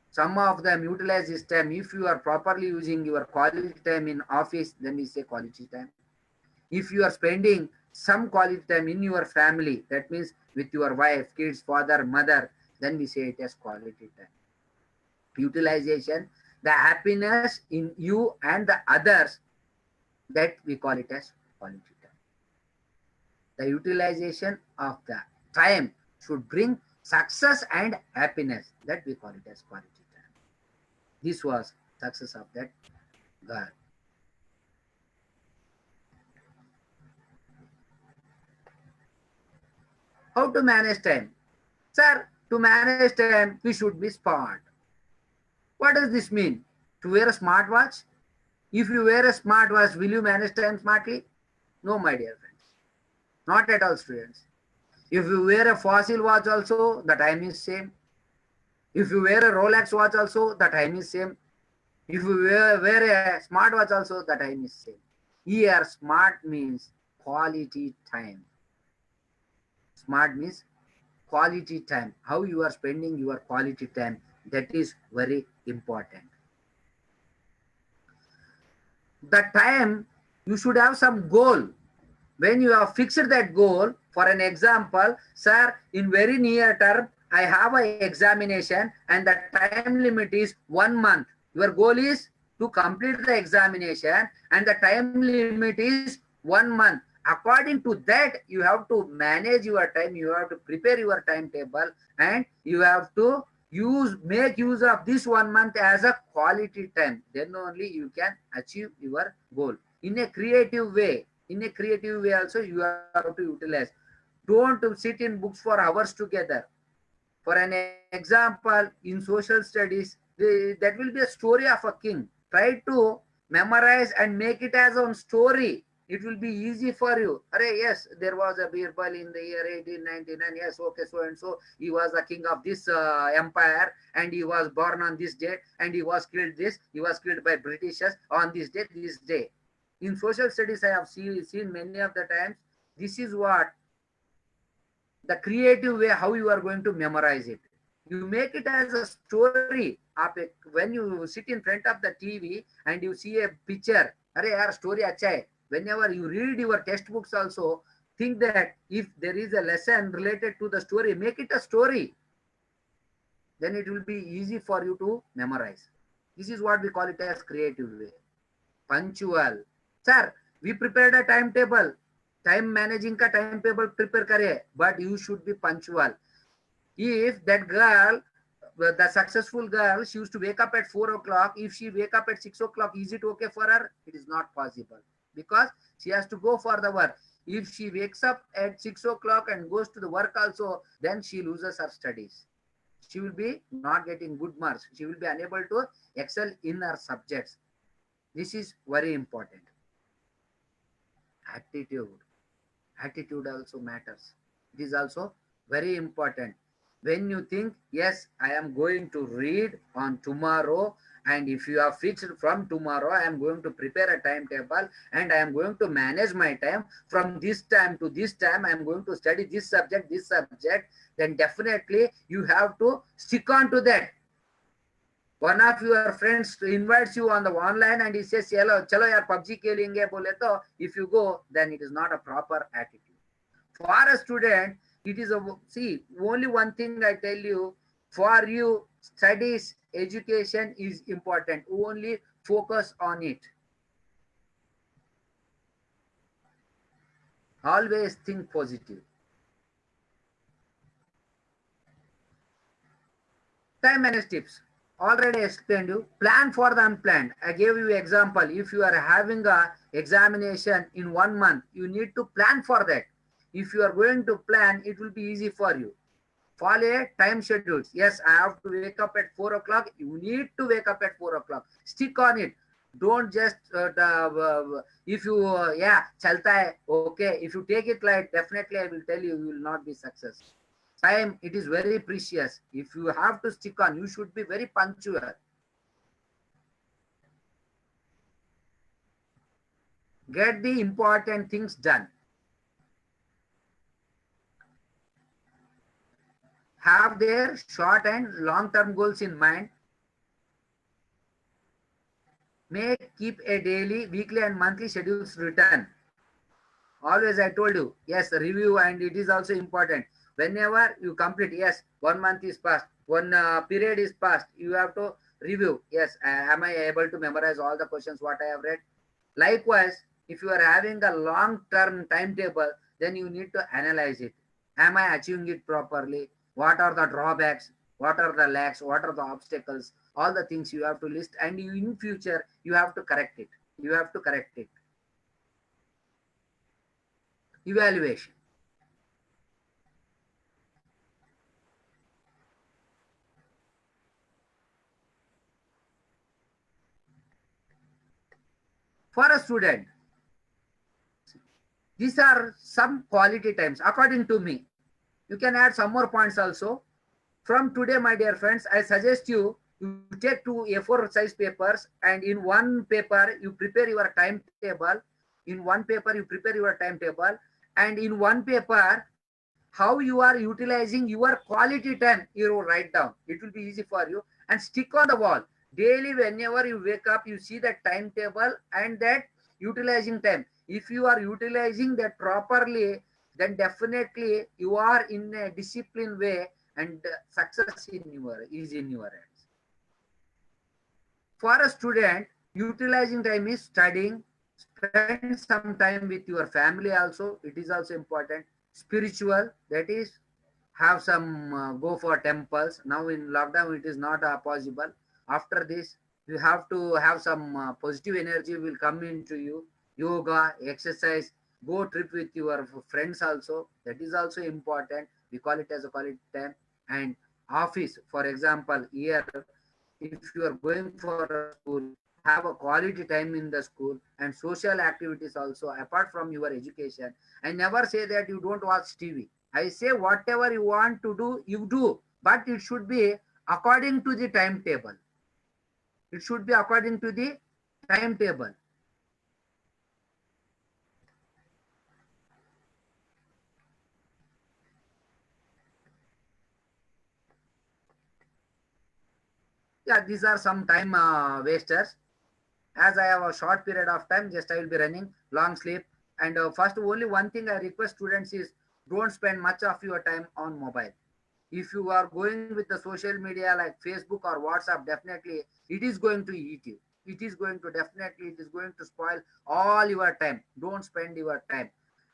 Some of them utilize this time. If you are properly using your quality time in office, then we say quality time. If you are spending some quality time in your family, that means with your wife, kids, father, mother, then we say it as quality time. Utilization, the happiness in you and the others, that we call it as quality time. The utilization of the time should bring success and happiness, that we call it as quality time. This was success of that girl. How to manage time? Sir, to manage time, we should be smart. What does this mean? To wear a smartwatch? If you wear a smartwatch, will you manage time smartly? No, my dear friends. Not at all, students. If you wear a fossil watch also, the time is same. If you wear a Rolex watch also, the time is same. If you wear a smartwatch also, the time is same. Here, smart means quality time. Smart means quality time. How you are spending your quality time, that is very important. The time, you should have some goal. When you have fixed that goal, for an example, sir, in very near term, I have an examination and the time limit is 1 month. Your goal is to complete the examination and the time limit is 1 month. According to that, you have to manage your time, you have to prepare your timetable, and you have to make use of this 1 month as a quality time. Then only you can achieve your goal in a creative way. In a creative way also, you have to utilize. Don't sit in books for hours together. For an example, in social studies, that will be a story of a king. Try to memorize and make it as a story. it will be easy for you. Array, yes, there was a Birbal in the year 1899. Yes, okay, so and so he was the king of this empire, and he was born on this date, and he was killed this. He was killed by Britishers on this date, this day. In social studies, I have seen many of the times. This is what the creative way how you are going to memorize it. You make it as a story. When you sit in front of the TV and you see a picture, अरे यार story अच्छा है. Whenever you read your textbooks also, think that if there is a lesson related to the story, make it a story. Then it will be easy for you to memorize. This is what we call it as creative way. Punctual. Sir, we prepared a timetable. Time managing का timetable prepare करे, but you should be punctual. If that girl, the successful girl, she used to wake up at 4 o'clock. If she wake up at 6 o'clock, is it okay for her? It is not possible because she has to go for the work. If she wakes up at 6 o'clock and goes to the work also, then she loses her studies. She will be not getting good marks. She will be unable to excel in her subjects. This is very important. Attitude also matters. It is also very important. When you think, yes, I am going to read on tomorrow, and if you are fixed from tomorrow, I am going to prepare a timetable and I am going to manage my time from this time to this time, I am going to study this subject, then definitely you have to stick on to that. One of your friends invites you on the online and he says, chalo yaar PUBG khelenge bole to, if you go, then it is not a proper attitude. For a student, it is only one thing I tell you, for you, studies, education is important. Only focus on it. Always think positive. Time management tips. Already explained you. Plan for the unplanned. I gave you example. If you are having a examination in 1 month, you need to plan for that. If you are going to plan, it will be easy for you. Follow time schedules. Yes, I have to wake up at 4 o'clock. You need to wake up at 4 o'clock. Stick on it. Don't just, if you, chalta hai, okay. If you take it light, definitely I will tell you, you will not be successful. Time, it is very precious. If you have to stick on, you should be very punctual. Get the important things done. Have their short and long-term goals in mind. Keep a daily, weekly and monthly schedules written. Always I told you, yes, review, and it is also important. Whenever you complete, yes, 1 month is passed, one period is passed, you have to review. Yes, am I able to memorize all the questions what I have read? Likewise, if you are having a long-term timetable, then you need to analyze it. Am I achieving it properly? What are the drawbacks? What are the lacks? What are the obstacles? All the things you have to list, and in future, you have to correct it. You have to correct it. Evaluation. For a student, these are some quality times according to me. You can add some more points also. From today, my dear friends, I suggest you take 2 A4 size papers, and in one paper you prepare your timetable. In one paper you prepare your timetable, and in one paper how you are utilizing your quality time, you write down. It will be easy for you, and stick on the wall. Daily, whenever you wake up, you see that timetable and that utilizing time. If you are utilizing that properly, then definitely you are in a disciplined way, and success is in your hands. For a student, utilizing time is studying. Spend some time with your family also. It is also important. Spiritual, that is, have some go for temples. Now in lockdown it is not possible. After this, you have to have some positive energy will come into you. Yoga, exercise, go trip with your friends also. That is also important. We call it as a quality time. And office, for example, here, if you are going for a school, have a quality time in the school and social activities also apart from your education. I never say that you don't watch TV. I say whatever you want to do, you do, but it should be according to the timetable. It should be according to the timetable. Yeah, these are some time wasters. As I have a short period of time, just I will be running long sleep. And first, only one thing I request students is don't spend much of your time on mobile. If you are going with the social media like Facebook or WhatsApp, definitely it is going to eat you. It is going to definitely, it is going to spoil all your time. Don't spend your time.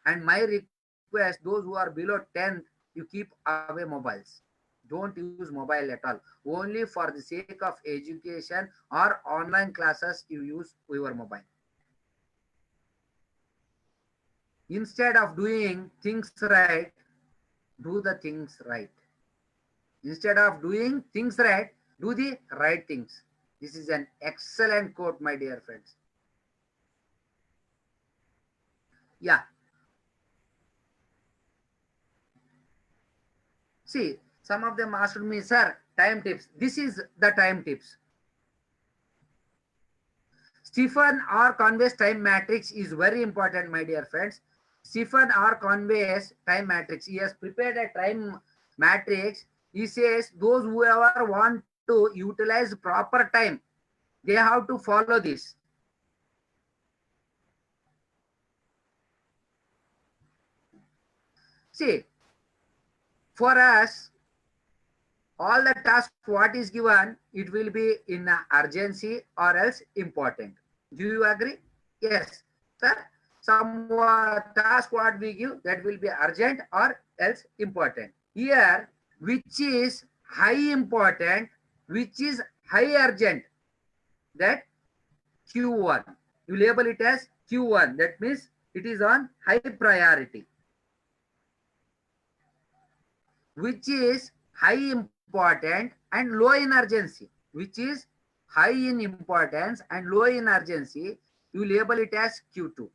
And my request, those who are below 10th, you keep away mobiles. Don't use mobile at all. Only for the sake of education or online classes, you use your mobile. Instead of doing things right, do the things right. Instead of doing things right, do the right things. This is an excellent quote, my dear friends. Yeah. See, some of them asked me, sir, time tips. This is the time tips. Stephen R. Conway's time matrix is very important, my dear friends. Stephen R. Conway's time matrix. He has prepared a time matrix. He says those who ever want to utilize proper time, they have to follow this. See, for us, all the task what is given, it will be in urgency or else important. Do you agree? Yes, sir. Some task what we give, that will be urgent or else important. Here, which is high important, which is high urgent, that Q1. You label it as Q1. That means it is on high priority. Which is high important and low in urgency. Which is high in importance and low in urgency, you label it as Q2.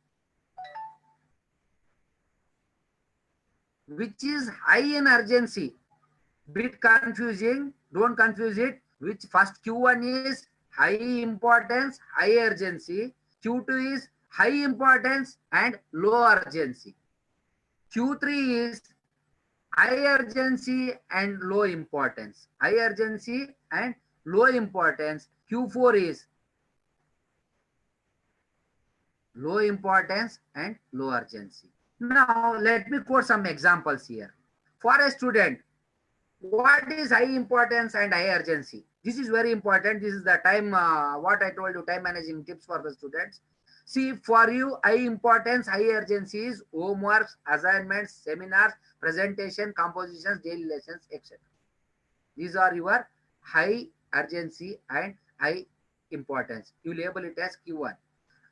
Which is high in urgency, bit confusing, don't confuse it. Which first Q1 is high importance, high urgency. Q2 is high importance and low urgency. Q3 is high urgency and low importance. High urgency and low importance. Q4 is low importance and low urgency. Now, let me quote some examples here. For a student, what is high importance and high urgency? This is very important. This is the time, what I told you, time managing tips for the students. See, for you, high importance, high urgency is homeworks, assignments, seminars, presentation, compositions, daily lessons, etc. These are your high urgency and high importance. You label it as Q1.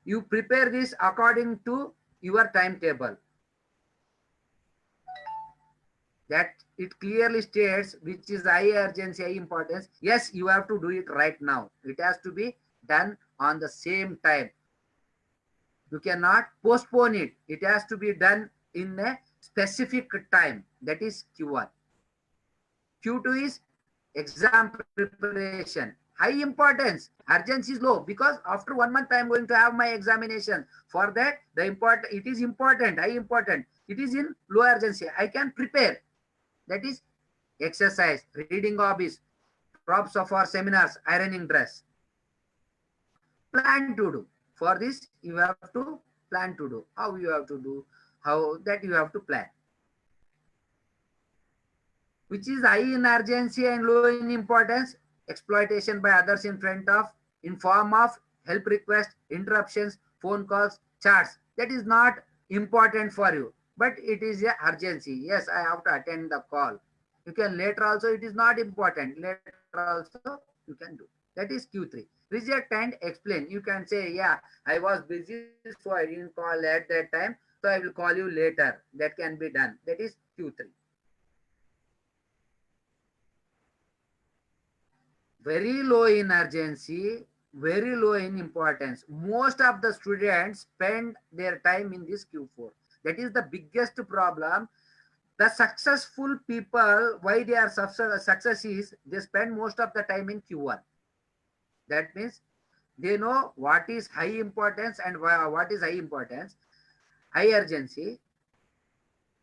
You prepare this according to your timetable. That it clearly states which is high urgency, high importance. Yes, you have to do it right now. It has to be done on the same time. You cannot postpone it. It has to be done in a specific time. That is Q1. Q2 is exam preparation. High importance. Urgency is low because after 1 month I am going to have my examination. For that, it is important, high important. It is in low urgency. I can prepare. That is exercise, reading hobbies, props of our seminars, ironing dress. Plan to do. For this, you have to plan to do. How you have to do? How that you have to plan. Which is high in urgency and low in importance, exploitation by others in form of help requests, interruptions, phone calls, chats. That is not important for you, but it is a urgency. Yes, I have to attend the call. You can later also, it is not important. Later also you can do. That is Q3. Reject and explain. You can say, yeah, I was busy, so I didn't call at that time. So I will call you later. That can be done. That is Q3. Very low in urgency, very low in importance. Most of the students spend their time in this Q4. That is the biggest problem. The successful people, why they are success is they spend most of the time in Q1. That means they know what is high importance and what is high importance, high urgency.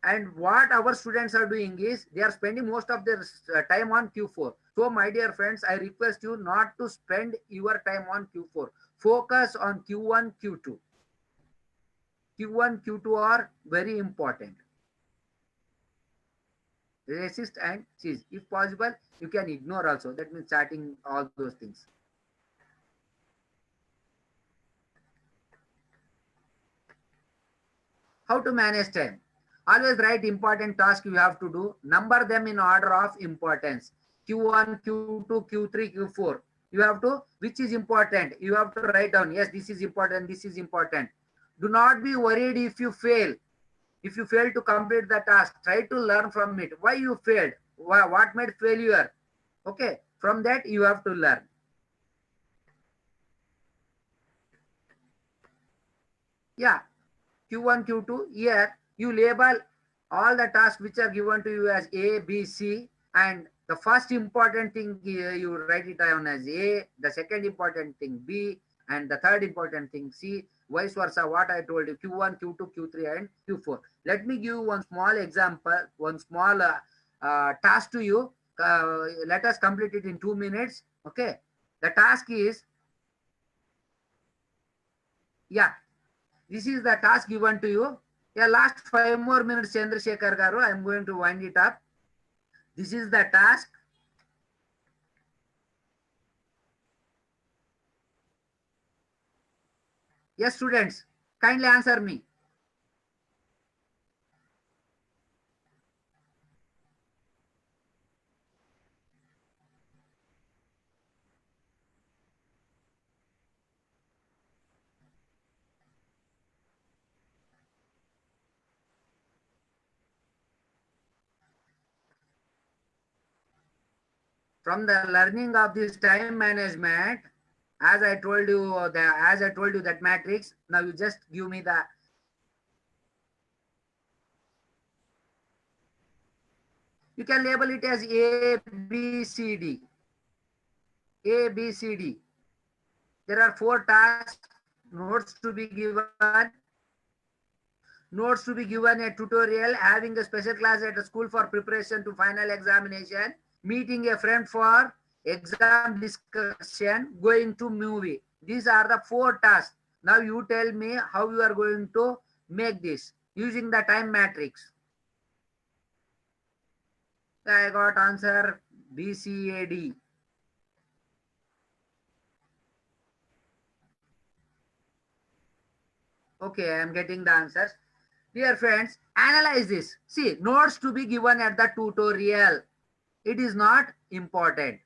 And what our students are doing is they are spending most of their time on Q4. So my dear friends, I request you not to spend your time on Q4. Focus on Q1, Q2. Q1, Q2 are very important. Resist and seize. If possible, you can ignore also. That means chatting, all those things. How to manage time? Always write important tasks you have to do. Number them in order of importance. Q1, Q2, Q3, Q4. You have to, which is important? You have to write down. Yes, this is important. This is important. Do not be worried if you fail. If you fail to complete the task, try to learn from it. Why you failed? What made failure? Okay. From that, you have to learn. Yeah. Q1, Q2, here you label all the tasks which are given to you as A, B, C, and the first important thing you write it down as A, the second important thing B, and the third important thing C, vice versa, what I told you, Q1, Q2, Q3, and Q4. Let me give one small example, one small task to you. Let us complete it in 2 minutes. Okay. The task is, yeah, this is the task given to you. Yeah, last 5 more minutes, Chandrasekhar Garu. I am going to wind it up. This is the task. Yes, students, kindly answer me. From the learning of this time management, as I told you, that matrix. Now you just give me the. You can label it as A, B, C, D. A, B, C, D. There are 4 tasks. Notes to be given. Notes to be given a tutorial, having a special class at a school for preparation to final examination, meeting a friend for exam discussion, going to movie. These are the 4 tasks. Now you tell me how you are going to make this using the time matrix. I got answer BCAD. Okay, I am getting the answers. Dear friends, analyze this. See, notes to be given at the tutorial. It is not important.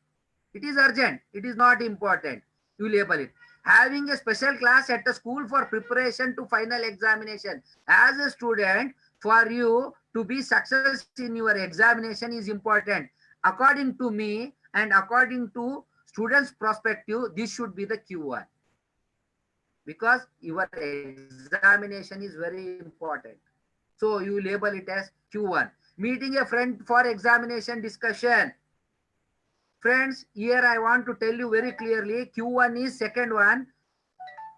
It is urgent. It is not important. You label it. Having a special class at the school for preparation to final examination. As a student, for you to be success in your examination is important. According to me and according to students' perspective, this should be the Q1. Because your examination is very important. So you label it as Q1. Meeting a friend for examination discussion. Friends, here I want to tell you very clearly, Q1 is second one.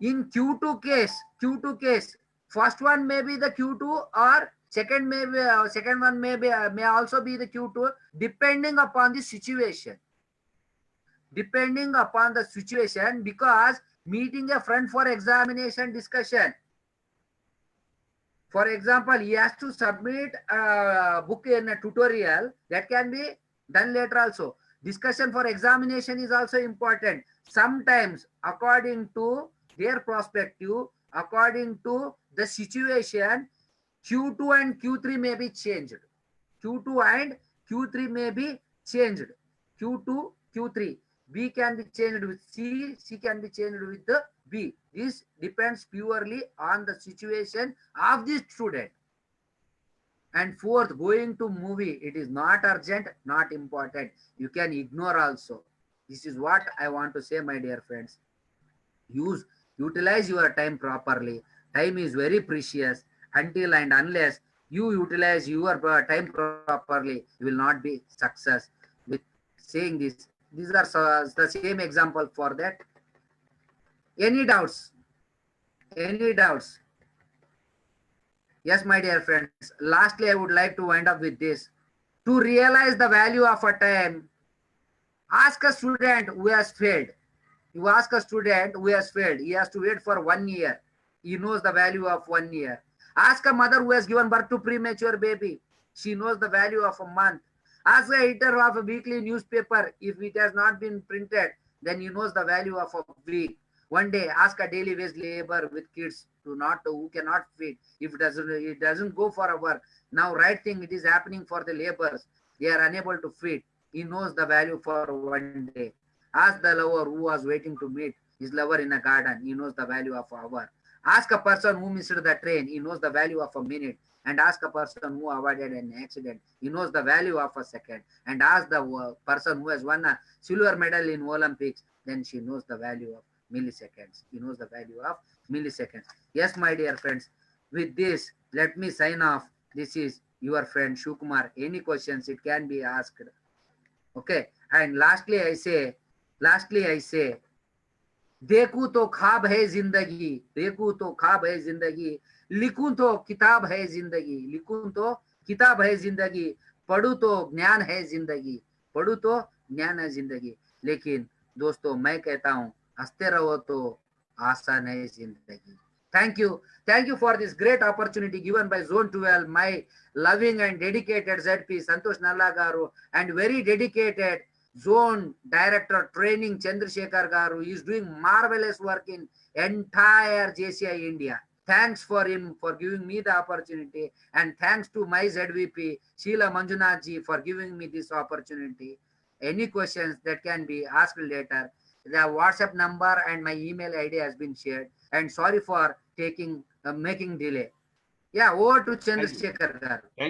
In Q2 case, first one may be the Q2 or second one may also be the Q2, depending upon the situation. Depending upon the situation, because meeting a friend for examination discussion. For example, he has to submit a book in a tutorial, that can be done later also. Discussion for examination is also important. Sometimes, according to their perspective, according to the situation, Q2 and Q3 may be changed. Q2 and Q3 may be changed. Q2, Q3. B can be changed with C, C can be changed with the B. This depends purely on the situation of the student. And fourth, going to movie. It is not urgent, not important. You can ignore also. This is what I want to say, my dear friends. Utilize your time properly. Time is very precious. Until and unless you utilize your time properly, you will not be success. With saying this, these are the same example for that. Any doubts? Any doubts? Yes, my dear friends. Lastly, I would like to wind up with this. To realize the value of a time, ask a student who has failed. You ask a student who has failed. He has to wait for 1 year. He knows the value of 1 year. Ask a mother who has given birth to premature baby. She knows the value of a month. Ask a editor of a weekly newspaper. If it has not been printed, then he knows the value of a week. One day, ask a daily wage labor with kids who cannot feed. If it doesn't go for a work. Now, right thing, it is happening for the laborers. They are unable to feed. He knows the value for 1 day. Ask the lover who was waiting to meet his lover in a garden. He knows the value of an hour. Ask a person who missed the train. He knows the value of a minute. And ask a person who avoided an accident. He knows the value of a second. And ask the person who has won a silver medal in Olympics. Then she knows the value of milliseconds. He knows the value of milliseconds. Yes, my dear friends. With this, let me sign off. This is your friend Shukumar. Any questions, it can be asked. Okay. And lastly, I say, देखूं तो ख्वाब है जिंदगी, देखूं तो ख्वाब है जिंदगी, लिखूं तो किताब है जिंदगी, लिखूं तो किताब है जिंदगी, पढ़ूं तो ज्ञान है जिंदगी, पढ़ूं तो ज्ञान है जिंदगी। लेकिन दोस्तों मैं कहता हूं हंसते रहो तो आसान है जिंदगी। Thank you for this great opportunity given by Zone 12, my loving and dedicated ZP Santosh Nalla garu, and very dedicated Zone Director Training Chandrasekhar garu is doing marvelous work in entire JCI India. Thanks for him for giving me the opportunity, and thanks to my ZVP Sheila Manjunath ji for giving me this opportunity. Any questions that can be asked later. The WhatsApp number and my email ID has been shared. And sorry for making delay. Yeah, over to Chandrasekhar garu. Thank you.